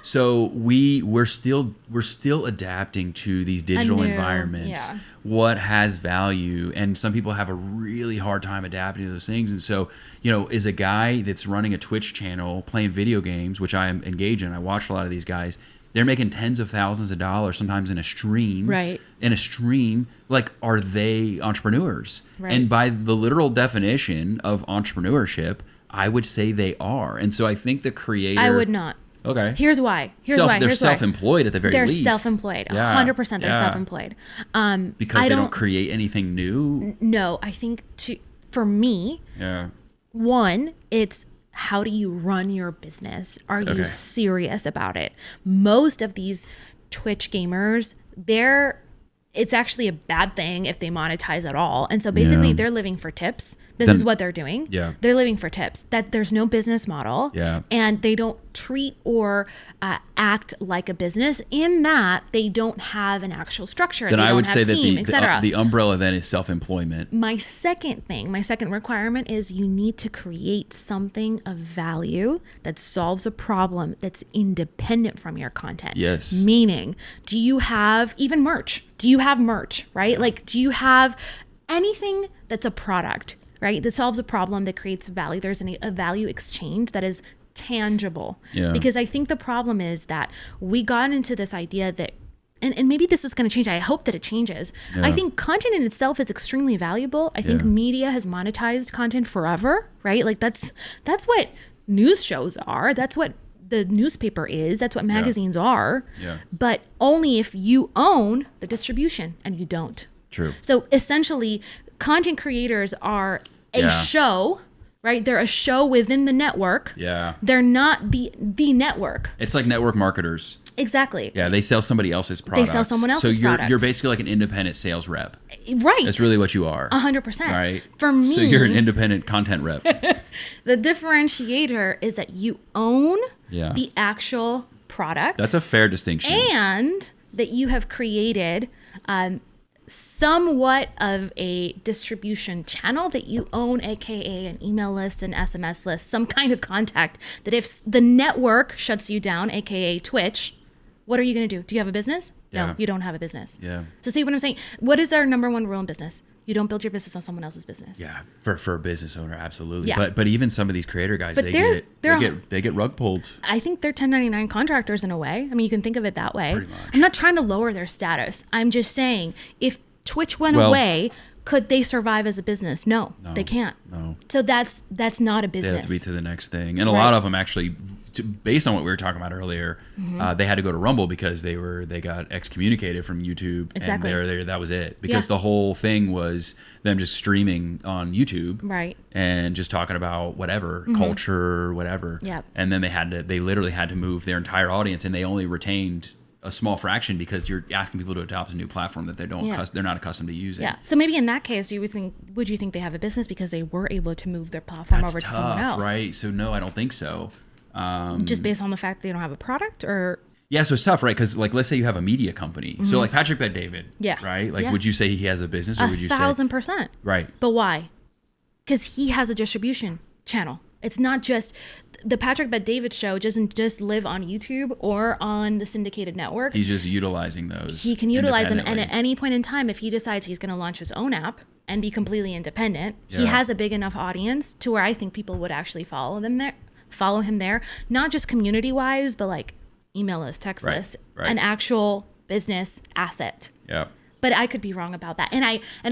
So we're still adapting to these digital environments. What has value, and some people have a really hard time adapting to those things. And so, as a guy that's running a Twitch channel playing video games, which I am engaged in, I watch a lot of these guys. they're making tens of thousands of dollars sometimes in a stream. Right. In a stream, like, are they entrepreneurs? Right. And by the literal definition of entrepreneurship, I would say they are. And so I think the creator... I would not. Okay. Here's why. They're self-employed at the very least. They're self-employed. Yeah. 100% they're self-employed. Because they don't create anything new? No, I think for me, one, it's how do you run your business? Are you serious about it? Most of these Twitch gamers, it's actually a bad thing if they monetize at all. And so basically they're living for tips. This is what they're doing. Yeah. They're living for tips. That there's no business model. Yeah. And they don't treat or act like a business in that they don't have an actual structure. Then they I don't would have say team, that the umbrella then is self-employment. My second requirement is you need to create something of value that solves a problem that's independent from your content. Yes. Meaning, do you have even merch? Do you have merch, right? Like, do you have anything that's a product, right? That solves a problem, that creates value. There's a value exchange that is tangible. Yeah. Because I think the problem is that we got into this idea that, and maybe this is going to change. I hope that it changes. Yeah. I think content in itself is extremely valuable. I think media has monetized content forever, right? Like that's what news shows are. That's what the newspaper is. That's what magazines are. Yeah. But only if you own the distribution, and you don't. True. So essentially, content creators are a show, right? They're a show within the network. Yeah. They're not the network. It's like network marketers. Exactly. Yeah, they sell somebody else's product. They sell someone else's product. So you're basically like an independent sales rep. Right. That's really what you are. 100%. Right. For me, so you're an independent content rep. The differentiator is that you own Yeah. the actual product. That's a fair distinction. And that you have created somewhat of a distribution channel that you own, aka an email list, an SMS list, some kind of contact that if the network shuts you down, aka Twitch, what are you going to do? Do you have a business? Yeah. No, you don't have a business. Yeah. So see what I'm saying? What is our number one rule in business? You don't build your business on someone else's business. Yeah, for a business owner, absolutely. Yeah. But even some of these creator guys, But they get rug pulled. I think they're 1099 contractors in a way. I mean, you can think of it that way. Pretty much. I'm not trying to lower their status. I'm just saying, if Twitch went away, could they survive as a business? No, they can't. No. So that's not a business. They have to be to the next thing. And a lot of them actually, based on what we were talking about earlier, they had to go to Rumble because they got excommunicated from YouTube. Exactly. And that was it. Because the whole thing was them just streaming on YouTube. Right. And just talking about whatever, culture, whatever. Yep. And then they literally had to move their entire audience, and they only retained a small fraction because you're asking people to adopt a new platform that they're not accustomed to using. Yeah. So maybe in that case, would you think they have a business because they were able to move their platform over to someone else? Right. So no, I don't think so. Just based on the fact they don't have a product, or yeah, so it's tough, right? Because like, let's say you have a media company. So like Patrick Bet-David, right? Like, would you say he has a business, or would you say 1,000%? Right? But why? Because he has a distribution channel. It's not just the Patrick Bet-David show doesn't just live on YouTube or on the syndicated networks. He's just utilizing those. He can utilize them, and at any point in time, if he decides he's going to launch his own app and be completely independent, he has a big enough audience to where I think people would actually follow him there, not just community-wise, but like email list, text list, an actual business asset. Yeah. But I could be wrong about that. And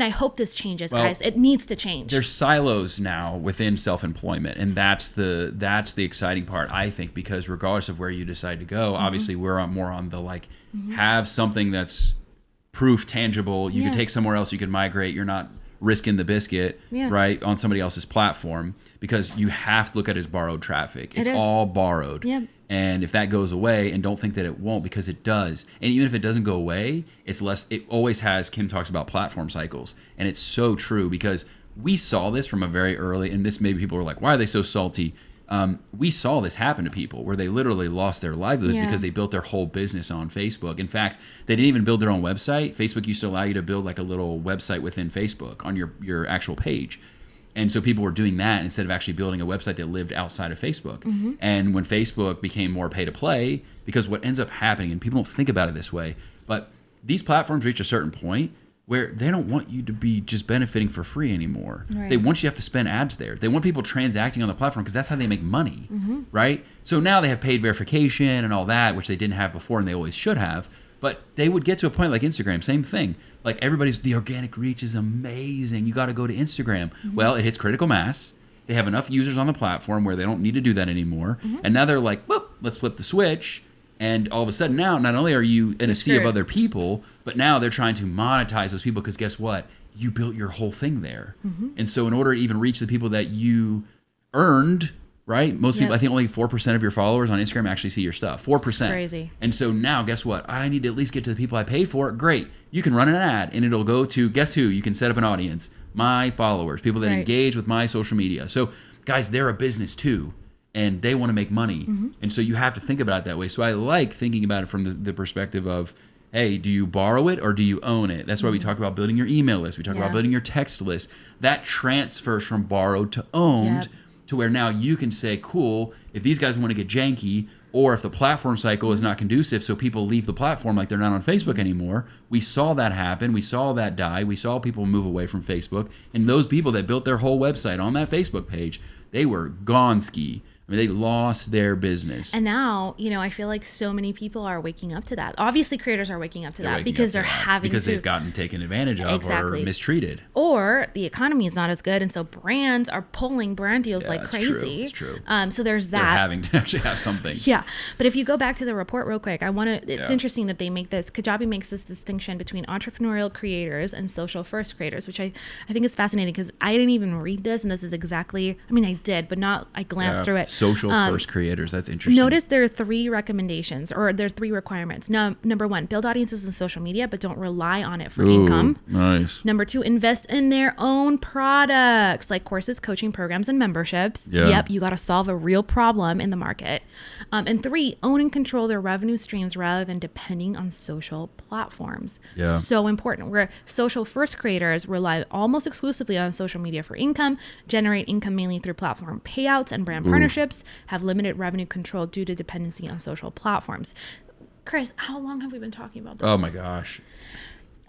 I hope this changes, guys. It needs to change. There's silos now within self-employment, and that's the exciting part, I think, because regardless of where you decide to go, obviously we're more on the like have something that's proof tangible. You can take somewhere else, you can migrate. You're not risking the biscuit, right, on somebody else's platform, because you have to look at it as borrowed traffic. It's all borrowed. Yep. And if that goes away, and don't think that it won't, because it does. And even if it doesn't go away, it's less. It always has. Kim talks about platform cycles, and it's so true, because we saw this from a very early. And this, maybe people were like, "Why are they so salty?" We saw this happen to people where they literally lost their livelihoods because they built their whole business on Facebook. In fact, they didn't even build their own website. Facebook used to allow you to build like a little website within Facebook on your actual page. And so people were doing that instead of actually building a website that lived outside of Facebook. And when Facebook became more pay to play, because what ends up happening, and people don't think about it this way, but these platforms reach a certain point, where they don't want you to be just benefiting for free anymore. Right. They want you to have to spend ads there. They want people transacting on the platform because that's how they make money, right? So now they have paid verification and all that, which they didn't have before and they always should have. But they would get to a point like Instagram, same thing. Like the organic reach is amazing. You got to go to Instagram. Well, it hits critical mass. They have enough users on the platform where they don't need to do that anymore. And now they're like, whoop, let's flip the switch. And all of a sudden now, not only are you in a sea of other people, but now they're trying to monetize those people because guess what? You built your whole thing there. And so in order to even reach the people that you earned, right? Most people, I think only 4% of your followers on Instagram actually see your stuff. 4%. It's crazy. And so now, guess what? I need to at least get to the people I paid for. Great. You can run an ad and it'll go to, guess who? You can set up an audience. My followers, people that engage with my social media. So guys, they're a business too. And they want to make money. And so you have to think about it that way. So I like thinking about it from the perspective of, hey, do you borrow it or do you own it? That's why we talk about building your email list. We talk about building your text list. That transfers from borrowed to owned to where now you can say, cool, if these guys want to get janky or if the platform cycle is not conducive so people leave the platform like they're not on Facebook anymore. We saw that happen. We saw that die. We saw people move away from Facebook. And those people that built their whole website on that Facebook page, they were gone ski. I mean, they lost their business. And now, I feel like so many people are waking up to that. Obviously, creators are waking up to that because they're having because they've gotten taken advantage of or mistreated. Or the economy is not as good, and so brands are pulling brand deals like crazy. It's true. So there's that. They're having to actually have something. Yeah. But if you go back to the report real quick, it's interesting that they make this, Kajabi makes this distinction between entrepreneurial creators and social first creators, which I think is fascinating because I didn't even read this, and this is exactly, I did, but I glanced through it. Social first creators. That's interesting. Notice there are 3 recommendations or there are 3 requirements. Number 1, build audiences in social media, but don't rely on it for income. Nice. Number 2, invest in their own products like courses, coaching programs, and memberships. Yeah. Yep. You got to solve a real problem in the market. And 3, own and control their revenue streams rather than depending on social platforms. Yeah. So important. Where social first creators rely almost exclusively on social media for income, generate income mainly through platform payouts and brand partnerships, have limited revenue control due to dependency on social platforms. Chris, how long have we been talking about this? Oh my gosh.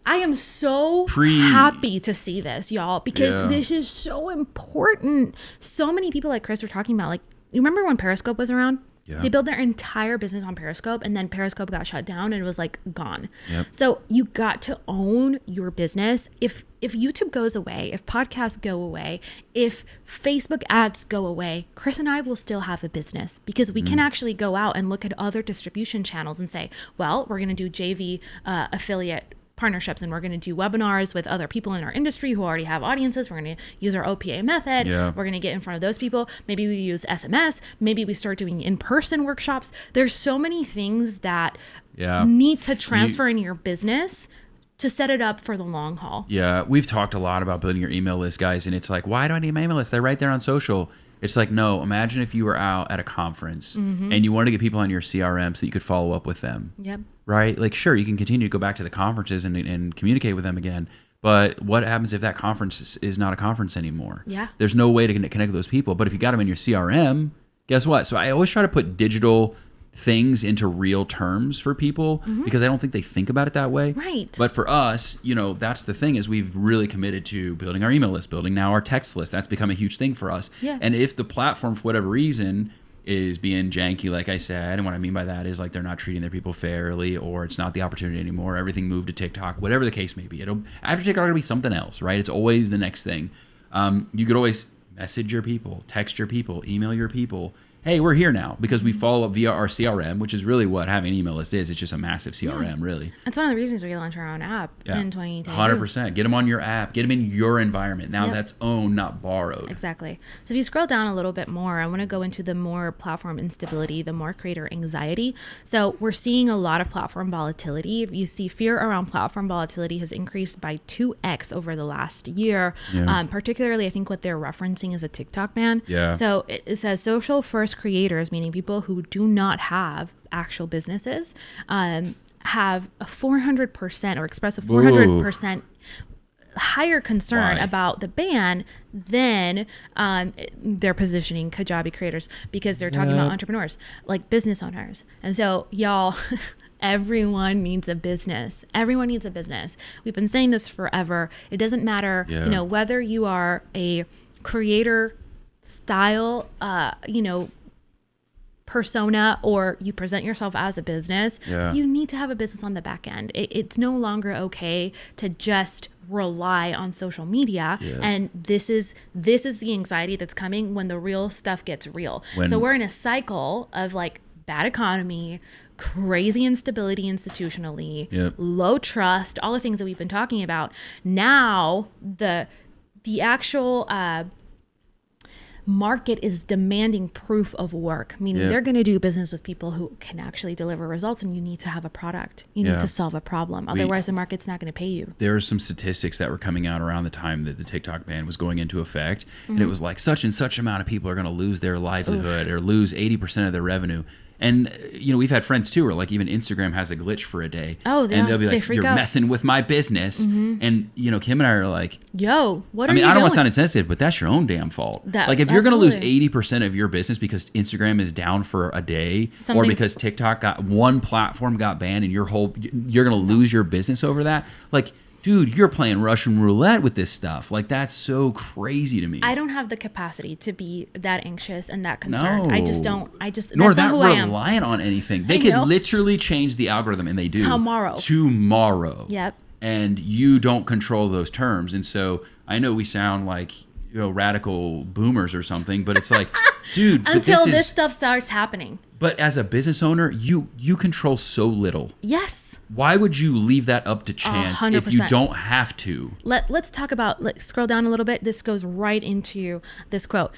I am so happy to see this, y'all, because this is so important. So many people like Chris were talking about, like, you remember when Periscope was around? Yeah. They built their entire business on Periscope, and then Periscope got shut down and it was like gone. Yep. So you got to own your business. If YouTube goes away, if podcasts go away, if Facebook ads go away, Chris and I will still have a business because we can actually go out and look at other distribution channels and say, well, we're going to do JV affiliate partnerships, and we're going to do webinars with other people in our industry who already have audiences. We're going to use our OPA method. Yeah. We're going to get in front of those people. Maybe we use SMS. Maybe we start doing in-person workshops. There's so many things that need to transfer in your business to set it up for the long haul. Yeah, we've talked a lot about building your email list, guys, and it's like, why do I need my email list? They're right there on social. It's like, no, imagine if you were out at a conference and you wanted to get people on your CRM so that you could follow up with them. Yep. Right? Like, sure, you can continue to go back to the conferences and communicate with them again. But what happens if that conference is not a conference anymore? Yeah. There's no way to connect with those people. But if you got them in your CRM, guess what? So I always try to put digital things into real terms for people because I don't think they think about it that way. Right. But for us, that's the thing is we've really committed to building our email list, building now our text list. That's become a huge thing for us. Yeah. And if the platform, for whatever reason, is being janky, like I said, and what I mean by that is like they're not treating their people fairly, or it's not the opportunity anymore, everything moved to TikTok, whatever the case may be. After TikTok, it'll be something else, right? It's always the next thing. You could always message your people, text your people, email your people. Hey, we're here now because we follow up via our CRM, which is really what having an email list is. It's just a massive CRM, really. That's one of the reasons we launched our own app in 2022. 100%. Get them on your app. Get them in your environment. Now that's owned, not borrowed. Exactly. So if you scroll down a little bit more, I want to go into the more platform instability, the more creator anxiety. So we're seeing a lot of platform volatility. You see fear around platform volatility has increased by 2x over the last year. Yeah. Particularly, I think what they're referencing is a TikTok ban. Yeah. So it says social first creators, meaning people who do not have actual businesses, have a 400% or express a 400% higher concern about the ban than they're positioning Kajabi creators because they're talking about entrepreneurs, like business owners. And so y'all, Everyone needs a business. Everyone needs a business. We've been saying this forever. It doesn't matter, whether you are a creator style, persona, or you present yourself as a business. You need to have a business on the back end. It's no longer okay to just rely on social media. And this is the anxiety that's coming when the real stuff gets real. So we're in a cycle of like bad economy, crazy instability institutionally, low trust, all the things that we've been talking about. Now the actual market is demanding proof of work, meaning they're going to do business with people who can actually deliver results, and you need to have a product. You need to solve a problem. Otherwise, the market's not going to pay you. There are some statistics that were coming out around the time that the TikTok ban was going into effect, and it was like such and such amount of people are going to lose their livelihood or lose 80% of their revenue. And, we've had friends too, where like even Instagram has a glitch for a day. And they'll be like, you're messing with my business. And, Kim and I are like, yo, what are you doing? I don't want to sound insensitive, but that's your own damn fault. Like if you're going to lose 80% of your business because Instagram is down for a day, or because TikTok one platform got banned and you're going to lose your business over that. Like, dude, you're playing Russian roulette with this stuff. Like, that's so crazy to me. I don't have the capacity to be that anxious and that concerned. No. I just Nor that's that not who I am. reliant on anything. They could literally change the algorithm, and they do. Tomorrow. Yep. And you don't control those terms. And so I know we sound like, radical boomers or something, but it's like, dude. Until this stuff starts happening. But as a business owner, you control so little. Yes. Why would you leave that up to chance 100%. if you don't have to? Let's talk about, let's scroll down a little bit. This goes right into this quote,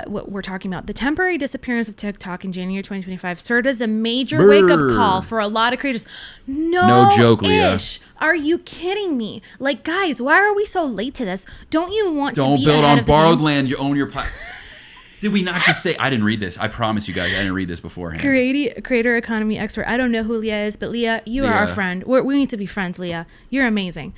what we're talking about. The temporary disappearance of TikTok in January 2025 served as a major wake-up call for a lot of creators. No joke, Leah. Are you kidding me? Like, guys, why are we so late to this? Don't you want to be ahead of the game? Don't build on borrowed land. You own your platform. Did we not just say, I didn't read this. I promise you guys, I didn't read this beforehand. Creator economy expert. I don't know who Leah is, but Leah, you are our friend. We need to be friends, Leah. You're amazing.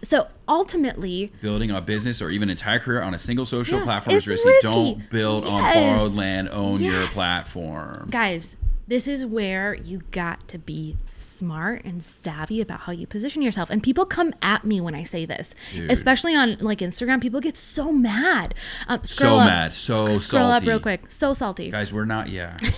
So ultimately, building a business or even an entire career on a single social platform is risky. Don't build on borrowed land. Own your platform. Guys, this is where you got to be smart and savvy about how you position yourself. And people come at me when I say this, especially on like Instagram. People get so mad. Scroll up real quick. So salty. Guys, we're not,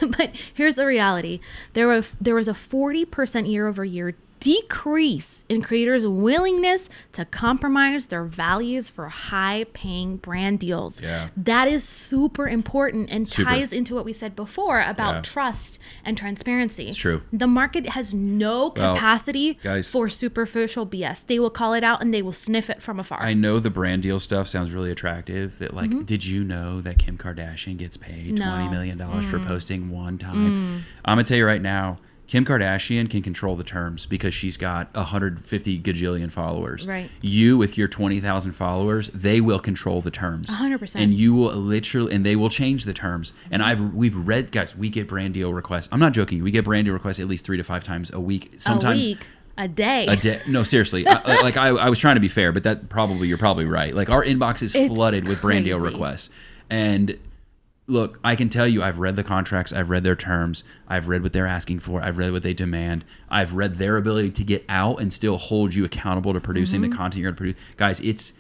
But here's the reality. There was a 40% year over year decrease in creators' willingness to compromise their values for high-paying brand deals. That is super important and ties into what we said before about trust and transparency. It's true. The market has no capacity for superficial BS. They will call it out and they will sniff it from afar. I know the brand deal stuff sounds really attractive. That like, did you know that Kim Kardashian gets paid $20 million for posting one time? I'm gonna tell you right now, Kim Kardashian can control the terms because she's got 150 gajillion followers. Right. You with your 20,000 followers, they will control the terms. 100%. And you will literally, and they will change the terms. And we've read, guys, we get brand deal requests. I'm not joking. We get brand deal requests at least 3 to 5 times a week. Sometimes. A week. A day. No, seriously. I was trying to be fair, but you're probably right. Like our inbox is flooded with brand deal requests. And look, I can tell you, I've read the contracts, I've read their terms, I've read what they're asking for, I've read what they demand, I've read their ability to get out and still hold you accountable to producing the content you're going to produce. Guys, it's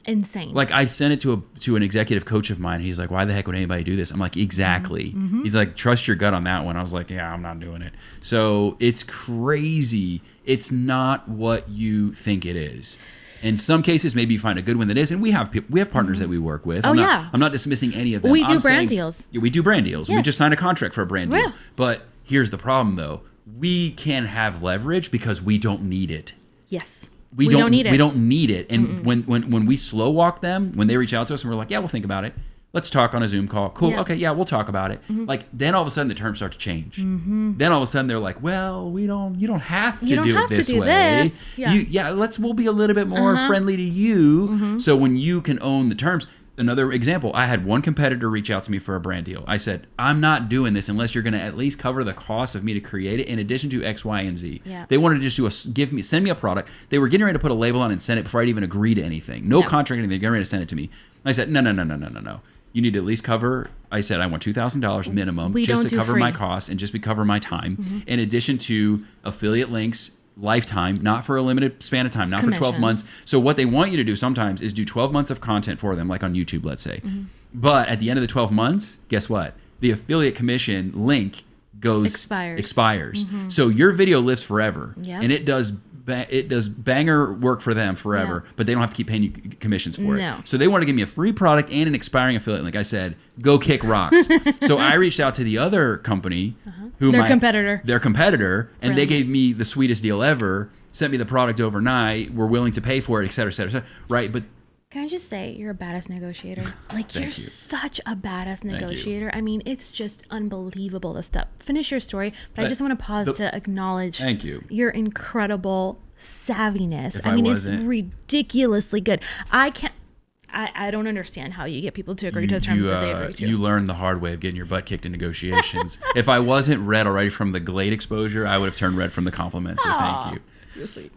insane. Like I sent it to an executive coach of mine. He's like, why the heck would anybody do this? I'm like, exactly. He's like, trust your gut on that one. I was like, yeah, I'm not doing it. So it's crazy. It's not what you think it is. In some cases, maybe you find a good one that is, and we have partners that we work with. I'm not dismissing any of them. We do brand deals. Yeah, we do brand deals. Yes. We just signed a contract for a brand deal. But here's the problem, though. We can have leverage because we don't need it. Yes. We don't need it. We don't need it. And when we slow walk them, when they reach out to us and we're like, yeah, we'll think about it. Let's talk on a Zoom call. Cool. Yeah. Okay. Yeah, we'll talk about it. Like then all of a sudden the terms start to change. Then all of a sudden they're like, well, you don't have to do it this way. We'll be a little bit more friendly to you. So when you can own the terms. Another example, I had one competitor reach out to me for a brand deal. I said, I'm not doing this unless you're going to at least cover the cost of me to create it in addition to X, Y, and Z. Yeah. They wanted to just send me a product. They were getting ready to put a label on and send it before I'd even agree to anything. No contract, anything. They're getting ready to send it to me. I said, no. you need to at least cover, I said I want $2,000 minimum just to cover my costs and just to cover my time. In addition to affiliate links, lifetime, not for a limited span of time, not for 12 months. So what they want you to do sometimes is do 12 months of content for them, like on YouTube, let's say. But at the end of the 12 months, guess what? The affiliate commission link expires. So your video lives forever, and it does banger work for them forever, but they don't have to keep paying you commissions for it. So they want to give me a free product and an expiring affiliate link. I said, go kick rocks. So I reached out to the other company, their competitor, and they gave me the sweetest deal ever, sent me the product overnight, were willing to pay for it, et cetera, et cetera, et cetera. Right? But can I just say, you're a badass negotiator. Like, you're such a badass negotiator. I mean, it's just unbelievable, the stuff. Finish your story, but I just want to pause to acknowledge your incredible savviness. I mean, it's ridiculously good. I don't understand how you get people to agree to the terms that they agree to. You learned the hard way of getting your butt kicked in negotiations. If I wasn't red already from the Glade exposure, I would have turned red from the compliments. So thank you.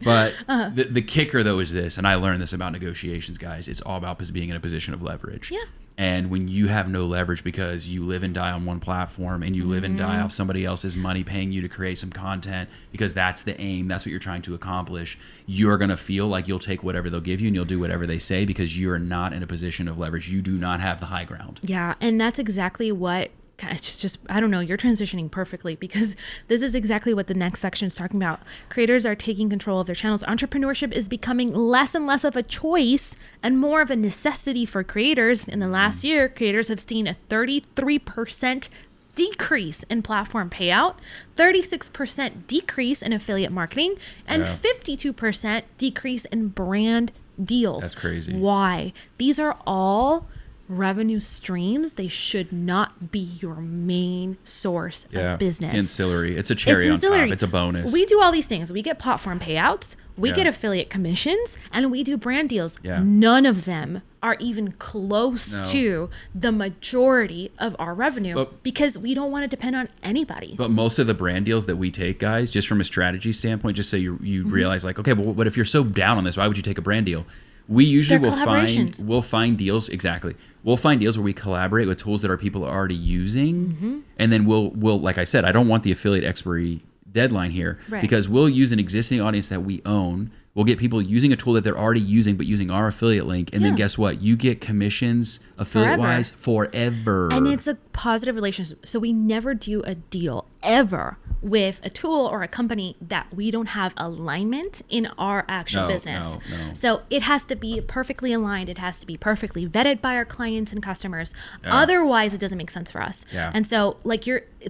But the kicker, though, is this, and I learned this about negotiations, guys. It's all about being in a position of leverage. Yeah. And when you have no leverage because you live and die on one platform and you live and die off somebody else's money paying you to create some content because that's the aim, that's what you're trying to accomplish, you're going to feel like you'll take whatever they'll give you and you'll do whatever they say because you're not in a position of leverage. You do not have the high ground. Yeah, and that's exactly what it's just, I don't know, you're transitioning perfectly because this is exactly what the next section is talking about. Creators are taking control of their channels. Entrepreneurship is becoming less and less of a choice and more of a necessity for creators. In the last year, creators have seen a 33% decrease in platform payout, 36% decrease in affiliate marketing, and 52% decrease in brand deals. That's crazy. Why? These are all revenue streams. They should not be your main source of business. It's ancillary. It's a cherry on top. It's a bonus. We do all these things. We get platform payouts, we get affiliate commissions, and we do brand deals. None of them are even close to the majority of our revenue because we don't want to depend on anybody. But most of the brand deals that we take, guys, just from a strategy standpoint, just so you realize like, okay, but if you're so down on this, why would you take a brand deal? We usually will find deals, we'll find deals where we collaborate with tools that our people are already using, and then we'll like I said, I don't want the affiliate expiry deadline here because we'll use an existing audience that we own. We'll get people using a tool that they're already using, but using our affiliate link. And then guess what? You get commissions affiliate-wise forever. And it's a positive relationship. So we never do a deal ever with a tool or a company that we don't have alignment in our actual business. So it has to be perfectly aligned. It has to be perfectly vetted by our clients and customers. Otherwise, it doesn't make sense for us. And so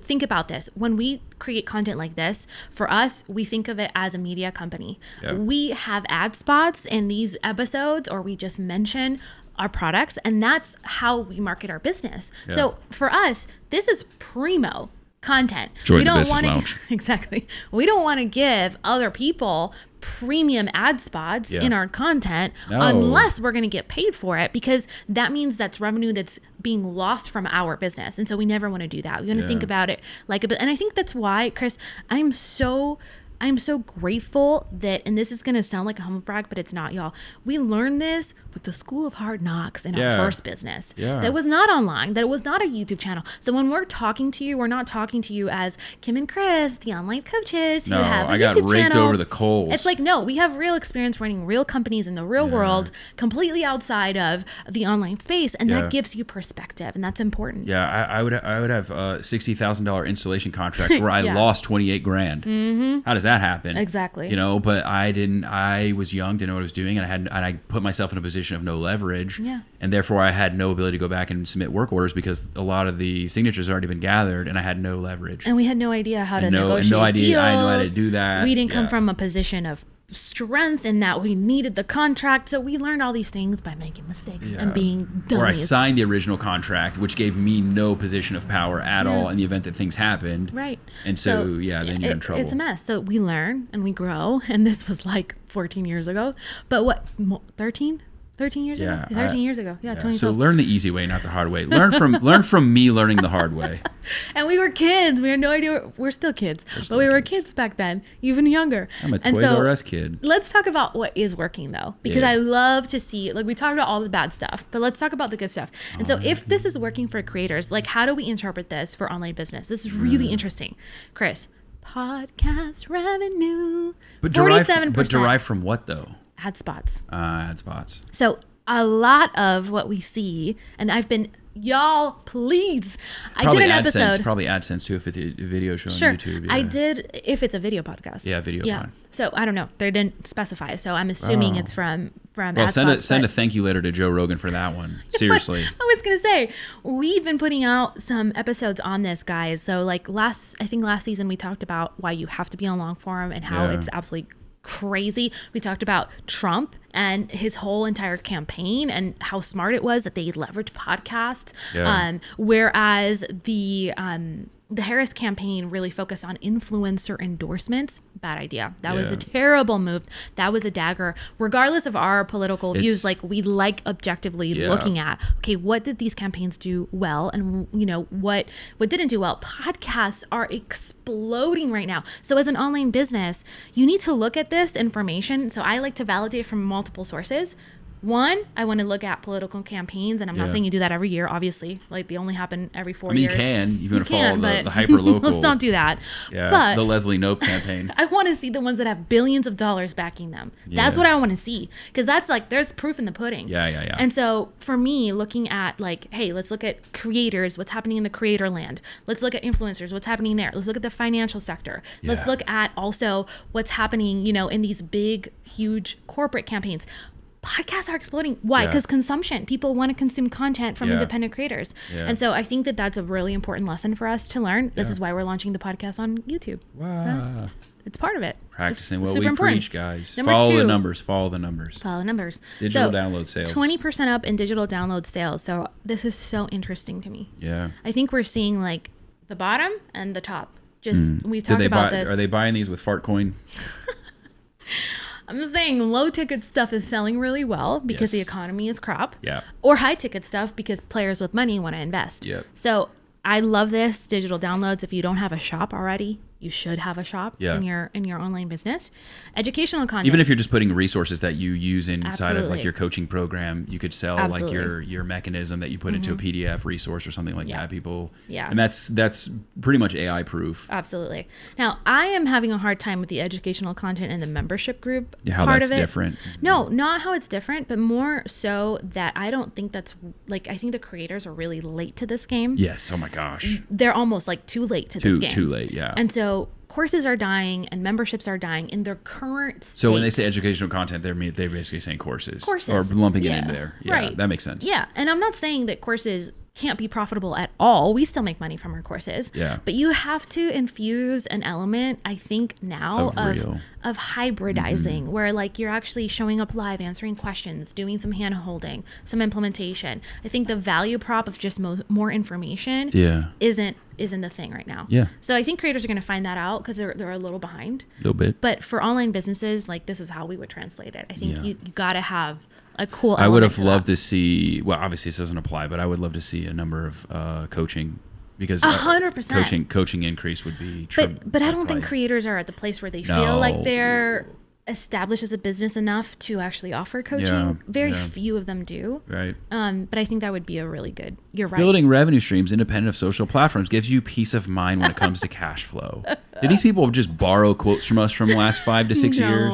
think about this. When we create content like this, for us, we think of it as a media company. We have ad spots in these episodes, or we just mention our products, and that's how we market our business. So for us, this is primo content. We don't want to exactly. We don't want to give other people premium ad spots in our content unless we're going to get paid for it, because that means that's revenue that's being lost from our business. And so we never want to do that. We want to think about it like a bit. And I think that's why, Chris, I'm so grateful that, and this is going to sound like a humble brag, but it's not, y'all. We learned this with the School of Hard Knocks in our first business. That was not online, that it was not a YouTube channel. So when we're talking to you, we're not talking to you as Kim and Chris, the online coaches who have a YouTube channel. I got raked over the coals. It's like, no, we have real experience running real companies in the real world, completely outside of the online space. And that gives you perspective, and that's important. I would have $60,000 installation contracts where I lost 28 grand. How does that happen? Exactly. You know, but I was young, didn't know what I was doing, and I put myself in a position of no leverage, and therefore I had no ability to go back and submit work orders because a lot of the signatures had already been gathered, and I had no leverage. And we had no idea how to negotiate deals. I had no idea how to do that. We didn't come from a position of strength in that we needed the contract, so we learned all these things by making mistakes and being dummies. Or I signed the original contract, which gave me no position of power at all in the event that things happened. And so then you're in trouble. It's a mess. So we learn and we grow, and this was like 14 years ago. But what, 13? 13 years ago? 13 years ago. Yeah, 2012. So learn the easy way, not the hard way. Learn from me learning the hard way. And we were kids. We had no idea. We're still kids. But we were kids back then, even younger. I'm a Toys R Us kid. Let's talk about what is working, though. Because I love to see, like, we talked about all the bad stuff, but let's talk about the good stuff. And so if this is working for creators, like, how do we interpret this for online business? This is really interesting. Chris, podcast revenue, 47%. But derived from what, though? Ad spots. Ad spots. So a lot of what we see, and I've been, y'all, please. I did an episode. Probably AdSense too if it's a video show Sure. on YouTube. Yeah. I did if it's a video podcast. Yeah, video pod. So I don't know. They didn't specify. So I'm assuming it's from Well, ad spots, send a thank you letter to Joe Rogan for that one. Seriously. I was gonna say we've been putting out some episodes on this, guys. So like last season we talked about why you have to be on long form and how it's absolutely crazy. We talked about Trump and his whole entire campaign and how smart it was that they leveraged podcasts. Whereas the Harris campaign really focused on influencer endorsements. Bad idea. That was a terrible move. That was a dagger. Regardless of our political views, like we like objectively looking at, okay, what did these campaigns do well? And you know, what didn't do well? Podcasts are exploding right now. So as an online business, you need to look at this information. So I like to validate from multiple sources. One, I want to look at political campaigns, and I'm not saying you do that every year, obviously. Like, they only happen every 4 years. You can. You want to follow the hyper-local. Let's not do that. Yeah, but the Leslie Knope campaign. I want to see the ones that have billions of dollars backing them. That's what I want to see. Because that's like, there's proof in the pudding. Yeah. And so, for me, looking at like, hey, let's look at creators, what's happening in the creator land. Let's look at influencers, what's happening there. Let's look at the financial sector. Let's look at also what's happening, you know, in these big, huge corporate campaigns. Podcasts are exploding. Why? Because consumption. People want to consume content from independent creators. And so I think that that's a really important lesson for us to learn. This is why we're launching the podcast on YouTube. Wow. It's part of it. Practicing it's what we important. preach, guys. Number Follow 2, the numbers. Follow the numbers. Digital download sales. 20% up in digital download sales. So this is so interesting to me. Yeah. I think we're seeing like the bottom and the top. Just we talked about this. Are they buying these with Fartcoin? I'm just saying low ticket stuff is selling really well because the economy is crap. Yeah. Or high ticket stuff because players with money want to invest. Yep. So I love this digital downloads. If you don't have a shop already, you should have a shop in your online business. Educational content. Even if you're just putting resources that you use inside of like your coaching program, you could sell like your mechanism that you put into a PDF resource or something like that. People, and that's pretty much AI proof. Absolutely. Now I am having a hard time with the educational content in the membership group how part that's of it. Different. No, not how it's different, but more so that I don't think that's like, I think the creators are really late to this game. Yes. Oh my gosh. They're almost like too late to this game. Too late. Yeah. And so courses are dying and memberships are dying in their current state. So when they say educational content, they're basically saying courses. Or lumping it in there. Yeah, right. That makes sense. Yeah. And I'm not saying that courses can't be profitable at all. We still make money from our courses. Yeah. But you have to infuse an element, I think now, of hybridizing, where like you're actually showing up live, answering questions, doing some hand holding, some implementation. I think the value prop of just more information isn't the thing right now. Yeah. So I think creators are going to find that out because they're a little behind. A little bit. But for online businesses, like this is how we would translate it. I think you got to have a cool element. I would have loved to see, well, obviously this doesn't apply, but I would love to see a number of coaching, because 100% coaching increase would be but I don't think creators are at the place where they feel like they're established as a business enough to actually offer coaching. Very few of them do. Right. But I think that would be a really good, you're right. Building revenue streams independent of social platforms gives you peace of mind when it comes to cash flow. Did these people just borrow quotes from us from the last 5 to 6 years?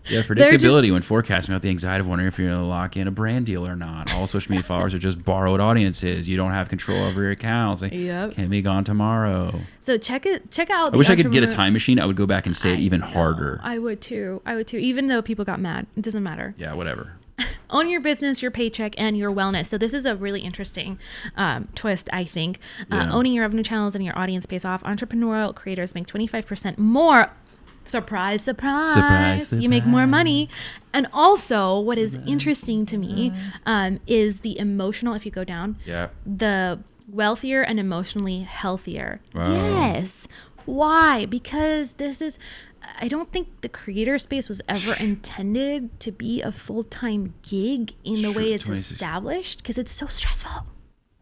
Yeah, predictability when forecasting about the anxiety of wondering if you're going to lock in a brand deal or not. All social media followers are just borrowed audiences. You don't have control over your accounts. They can be gone tomorrow. So check out. I wish I could get a time machine. I would go back and say it even harder. I would too. Even though people got mad, it doesn't matter. Yeah, whatever. Own your business, your paycheck, and your wellness. So this is a really interesting twist, I think. Owning your revenue channels and your audience pays off. Entrepreneurial creators make 25% more. Surprise, surprise. You make more money. And also, what is interesting to me is the emotional, if you go down, the wealthier and emotionally healthier. Wow. Yes. Why? Because this is I don't think the creator space was ever intended to be a full-time gig in the way it's established, because it's so stressful.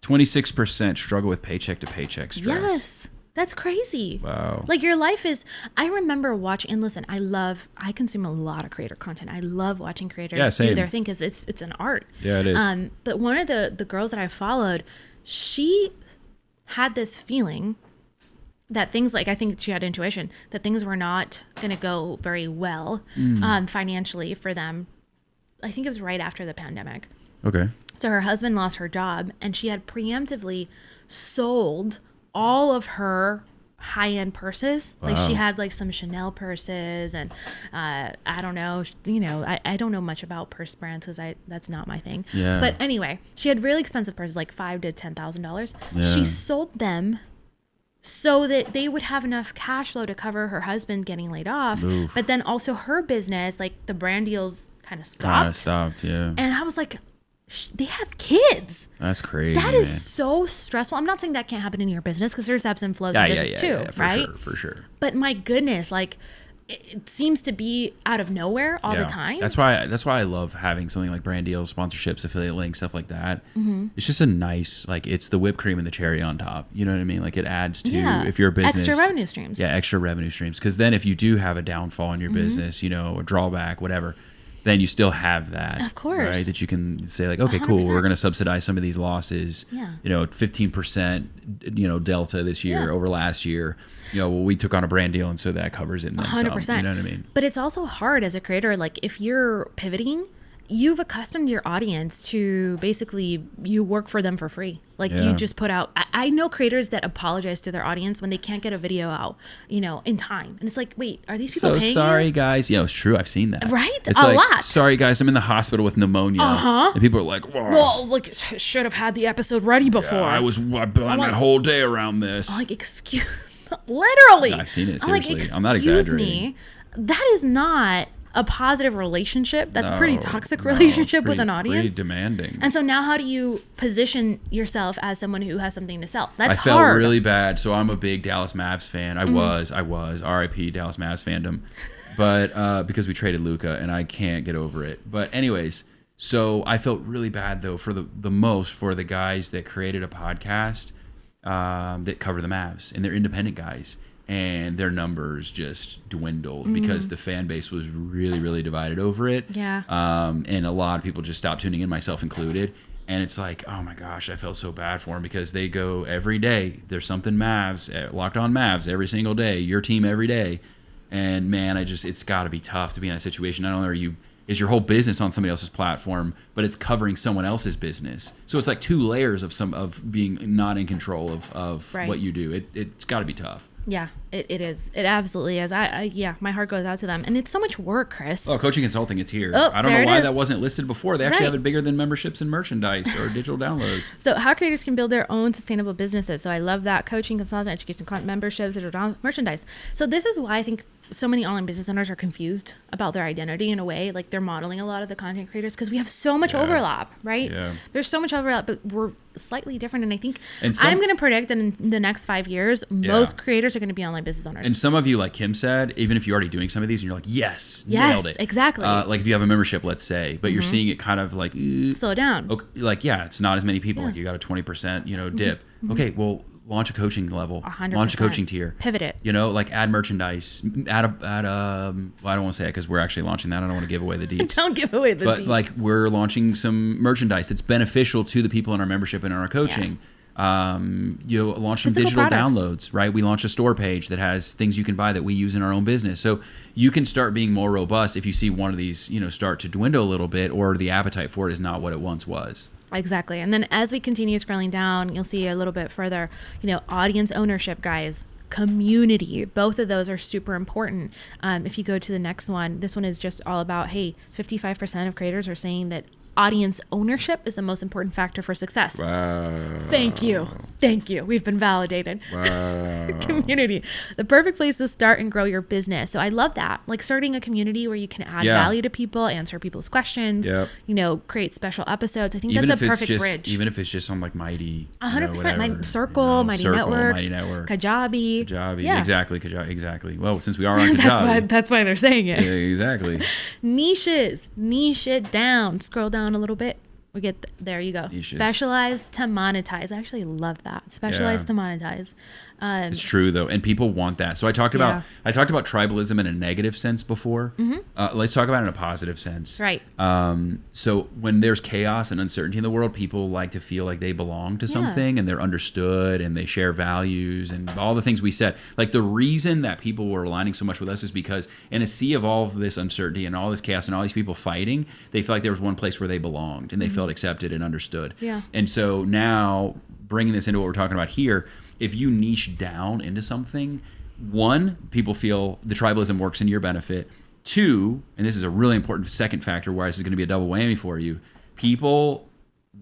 26% struggle with paycheck to paycheck stress. Yes. That's crazy. Wow. Like your life is, I remember watching, and listen, I consume a lot of creator content. I love watching creators do their thing because it's an art. Yeah, it is. But one of the girls that I followed, she had this feeling that things, like, I think she had intuition that things were not going to go very well financially for them. I think it was right after the pandemic. Okay. So her husband lost her job, and she had preemptively sold all of her high-end purses. Wow. Like she had like some Chanel purses, and I don't know, I don't know much about purse brands because that's not my thing. Yeah. But anyway, she had really expensive purses, like $5,000 to $10,000. Yeah. She sold them so that they would have enough cash flow to cover her husband getting laid off. Oof. But then also her business, like the brand deals kind of stopped. Yeah. And I was like, they have kids. That's crazy. That is so stressful. I'm not saying that can't happen in your business, because there's ebbs and flows in business too, right? For sure. But my goodness, like it seems to be out of nowhere all the time. That's why I love having something like brand deals, sponsorships, affiliate links, stuff like that. Mm-hmm. It's just a nice, like, it's the whipped cream and the cherry on top. You know what I mean? Like it adds to, if you're a business, extra revenue streams. Yeah, extra revenue streams. Because then if you do have a downfall in your business, a drawback, whatever, then you still have that, of course, right? That you can say like, okay, 100%. Cool, we're going to subsidize some of these losses. Yeah. 15%, delta this year over last year. We took on a brand deal, and so that covers it. 100%. You know what I mean? But it's also hard as a creator. Like if you're pivoting, you've accustomed your audience to basically you work for them for free. Like you just put out, I know creators that apologize to their audience when they can't get a video out, in time. And it's like, wait, are these people paying sorry you? Guys. Yeah, it's true. I've seen that. Right? It's a like, lot. Sorry guys, I'm in the hospital with pneumonia. And people are like, whoa. Well, like should have had the episode ready before. I planned my whole day around this. I'm like, excuse, literally. No, I've seen it, seriously. Like, I'm not exaggerating. Me, that is not a positive relationship. That's a pretty toxic relationship with an audience. Pretty demanding. And so now how do you position yourself as someone who has something to sell? That's hard. I felt really bad. So I'm a big Dallas Mavs fan. I was RIP Dallas Mavs fandom. But because we traded Luka, and I can't get over it. But anyways, so I felt really bad though for the guys that created a podcast that cover the Mavs, and they're independent guys. And their numbers just dwindled because the fan base was really, really divided over it. Yeah. And a lot of people just stopped tuning in, myself included. And it's like, oh my gosh, I felt so bad for them, because they go every day. There's something Mavs, Locked On Mavs every single day, your team every day. And man, it's got to be tough to be in that situation. Not only is your whole business on somebody else's platform, but it's covering someone else's business. So it's like two layers of being not in control of what you do. It's got to be tough. Yeah, it is. It absolutely is. My heart goes out to them. And it's so much work, Chris. Oh, coaching consulting, it's here. Oh, I don't know why that wasn't listed before. They actually have it bigger than memberships and merchandise or digital downloads. So how creators can build their own sustainable businesses. So I love that. Coaching, consulting, education, memberships, digital merchandise. So this is why I think so many online business owners are confused about their identity in a way. Like they're modeling a lot of the content creators because we have so much overlap, right? Yeah. There's so much overlap, but we're slightly different. And I think I'm going to predict that in the next 5 years, most creators are going to be online business owners. And some of you, like Kim said, even if you're already doing some of these and you're like, yes, nailed it. Exactly. Like if you have a membership, let's say, but you're seeing it kind of like, slow down. Okay, like, it's not as many people. Like you got a 20%, dip. Okay, well, launch a coaching level, 100%. Launch a coaching tier, pivot it, like add merchandise, I don't want to say it because we're actually launching that. I don't want to give away the deets. Don't give away the deets. But like we're launching some merchandise that's beneficial to the people in our membership and in our coaching. Launch some Physical digital products. downloads, right? We launch a store page that has things you can buy that we use in our own business. So you can start being more robust if you see one of these, start to dwindle a little bit, or the appetite for it is not what it once was. Exactly. And then as we continue scrolling down, you'll see a little bit further, audience ownership, guys, community. Both of those are super important. If you go to the next one, this one is just all about, hey, 55% of creators are saying that audience ownership is the most important factor for success. Wow. Thank you. We've been validated. Wow. Community, the perfect place to start and grow your business. So I love that. Like starting a community where you can add value to people, answer people's questions, create special episodes. I think that's a perfect bridge. Even if it's just on like Mighty. 100%. Mighty Circle, Mighty Network. Kajabi. Yeah. Exactly. Exactly. Well, since we are on Kajabi. That's why they're saying it. Yeah, exactly. Niches. Niche it down. Scroll down a little bit. We get there you go. Niches. Specialize to monetize. I actually love that. Specialize to monetize. It's true though, and people want that. So I talked about tribalism in a negative sense before. Let's talk about it in a positive sense. Right. So when there's chaos and uncertainty in the world, people like to feel like they belong to something and they're understood and they share values and all the things we said. Like the reason that people were aligning so much with us is because in a sea of all of this uncertainty and all this chaos and all these people fighting, they felt like there was one place where they belonged and they felt accepted and understood. Yeah. And so now bringing this into what we're talking about here, if you niche down into something, one, people feel the tribalism works in your benefit. Two, and this is a really important second factor why this is going to be a double whammy for you, people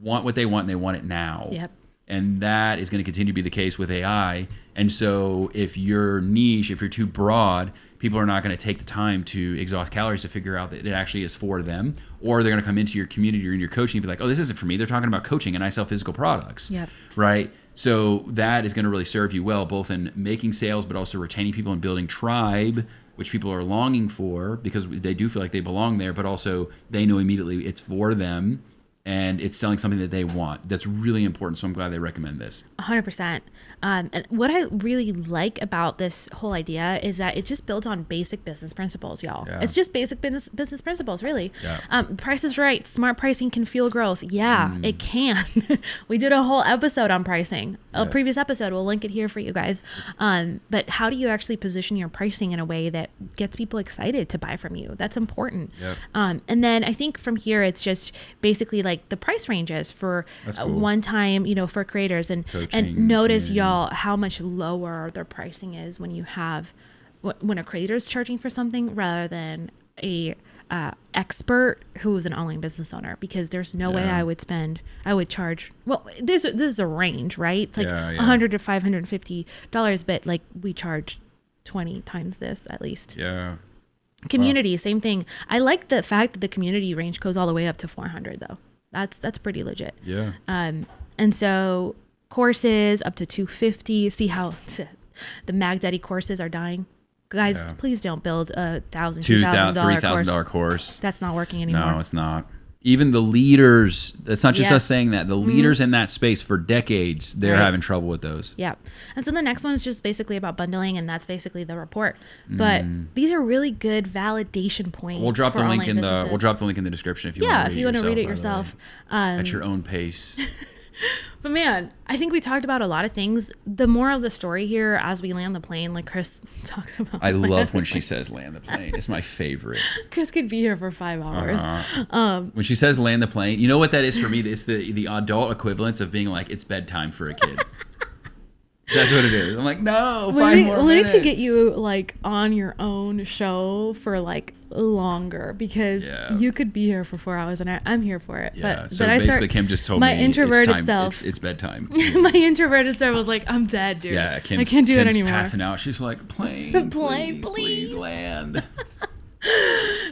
want what they want and they want it now. Yep. And that is going to continue to be the case with AI. And so if you're niche, if you're too broad, people are not going to take the time to exhaust calories to figure out that it actually is for them. Or they're going to come into your community or in your coaching and be like, oh, this isn't for me. They're talking about coaching and I sell physical products. Yep. Right? So that is going to really serve you well, both in making sales, but also retaining people and building tribe, which people are longing for because they do feel like they belong there, but also they know immediately it's for them and it's selling something that they want. That's really important. So I'm glad they recommend this. 100%. And what I really like about this whole idea is that it just builds on basic business principles, y'all. Yeah. It's just basic business principles, really. Yeah. Price is right. Smart pricing can fuel growth. Yeah, it can. We did a whole episode on pricing. A previous episode. We'll link it here for you guys. But how do you actually position your pricing in a way that gets people excited to buy from you? That's important. Yep. And then I think from here, it's just basically like the price ranges for one time, for creators and notice y'all how much lower their pricing is when a creator is charging for something rather than a expert who is an online business owner, because there's no way I would charge. Well, this is a range, right? It's like $100 to $550, but like we charge 20 times this at least. Yeah. Community, same thing. I like the fact that the community range goes all the way up to 400 though. That's pretty legit. Yeah. And so courses up to 250. See how the Mag Daddy courses are dying, guys. Please don't build a $1,000, $2,000, $3,000 course. That's not working anymore. No, it's not. Even the leaders, that's not just us saying that. The leaders in that space for decades, they're having trouble with those. Yeah. And so the next one is just basically about bundling, and that's basically the report. But these are really good validation points. We'll drop the link in the description if you want to read it yourself. Yeah, if you want to read it yourself. At your own pace. But man, I think we talked about a lot of things. The moral of the story here, as we land the plane, like Chris talks about. I love when she says land the plane. It's my favorite. Chris could be here for 5 hours. When she says land the plane, you know what that is for me? It's the adult equivalence of being like, it's bedtime for a kid. That's what it is. I'm like, no, 5 more minutes. We need to get you like on your own show for like longer, because you could be here for 4 hours and I'm here for it. Yeah. So basically Kim just told me my introverted self. It's bedtime. My introverted self was like, I'm dead, dude. Yeah, I can't do it anymore. Passing out. She's like, please land.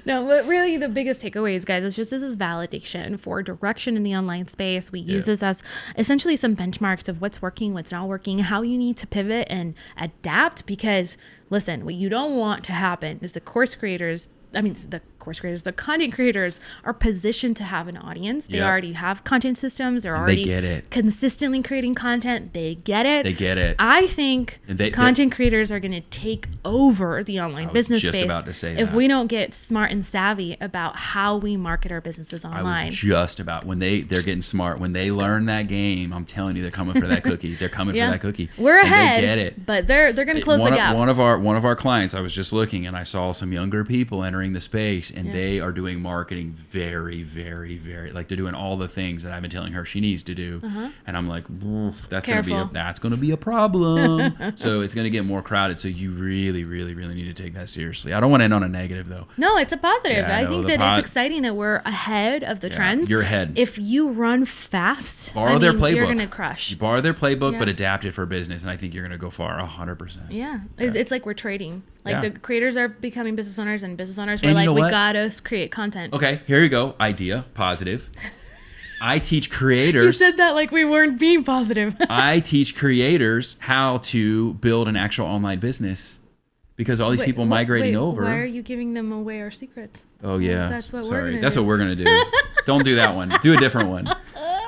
No, but really the biggest takeaways, guys, is just this is validation for direction in the online space. We use this as essentially some benchmarks of what's working, what's not working, how you need to pivot and adapt, because listen, what you don't want to happen is the content creators are positioned to have an audience. They already have content systems. They're already consistently creating content. They get it. I think content creators are going to take over the online business space about to say if we don't get smart and savvy about how we market our businesses online. I was just about, when they're getting smart, when they learn that game, I'm telling you, they're coming for that cookie. They're coming for that cookie. We're ahead. They get it. But they're going to close the gap. One of our clients, I was just looking and I saw some younger people entering the space. great. And they are doing marketing very, very, very, like they're doing all the things that I've been telling her she needs to do. And I'm like, that's going to be a problem. So it's going to get more crowded. So you really, really, really need to take that seriously. I don't want to end on a negative though. No, it's a positive. Yeah, I think that it's exciting that we're ahead of the trends. You're ahead. If you run fast, borrow their playbook. You're going to crush. You borrow their playbook, but adapt it for business. And I think you're going to go far 100%. Yeah. It's like we're trading. Like the creators are becoming business owners and business owners were like, we got to create content. Okay, here you go. Idea, positive. I teach creators. You said that like we weren't being positive. I teach creators how to build an actual online business because all these people migrating over. Why are you giving them away our secrets? Oh, yeah. That's what That's what we're going to do. Don't do that one. Do a different one.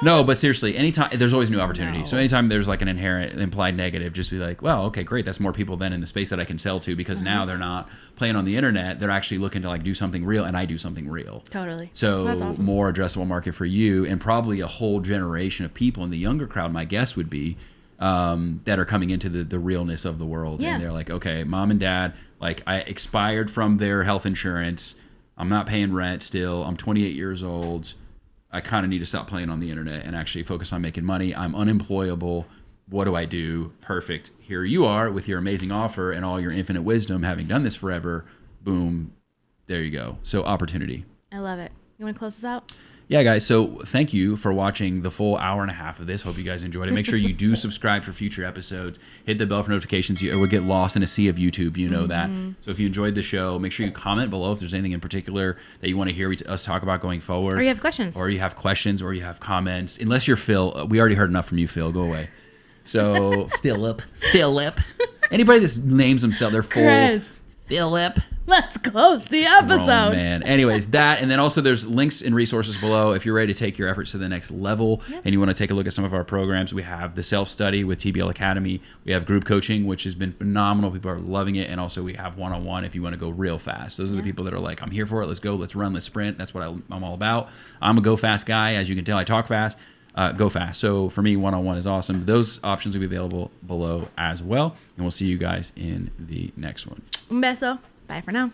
No, but seriously, anytime there's always new opportunities. So anytime there's like an inherent implied negative, just be like, well, okay, great. That's more people then in the space that I can sell to because now they're not playing on the internet. They're actually looking to like do something real, and I do something real. Totally. So that's awesome. More addressable market for you, and probably a whole generation of people in the younger crowd, my guess would be, that are coming into the realness of the world. Yeah. And they're like, okay, mom and dad, like I expired from their health insurance. I'm not paying rent still. I'm 28 years old. I kind of need to stop playing on the internet and actually focus on making money. I'm unemployable. What do I do? Perfect. Here you are with your amazing offer and all your infinite wisdom, having done this forever. Boom. There you go. So opportunity. I love it. You want to close this out? Yeah, guys. So thank you for watching the full hour and a half of this. Hope you guys enjoyed it. Make sure you do subscribe for future episodes. Hit the bell for notifications. You will get lost in a sea of YouTube. You know that. So if you enjoyed the show, make sure you comment below if there's anything in particular that you want to hear us talk about going forward. Or you have questions. Or you have comments. Unless you're Phil. We already heard enough from you, Phil. Go away. So Philip. Anybody that names themselves, they're full. Chris. Philip. Let's close the episode. Oh, man. Anyways, that, and then also there's links and resources below if you're ready to take your efforts to the next level and you want to take a look at some of our programs. We have the self-study with TBL Academy. We have group coaching, which has been phenomenal. People are loving it. And also we have one-on-one if you want to go real fast. Those are the people that are like, I'm here for it. Let's go. Let's run. Let's sprint. That's what I'm all about. I'm a go fast guy. As you can tell, I talk fast. Go fast. So for me, one-on-one is awesome. Those options will be available below as well. And we'll see you guys in the next one. Un beso. Bye for now.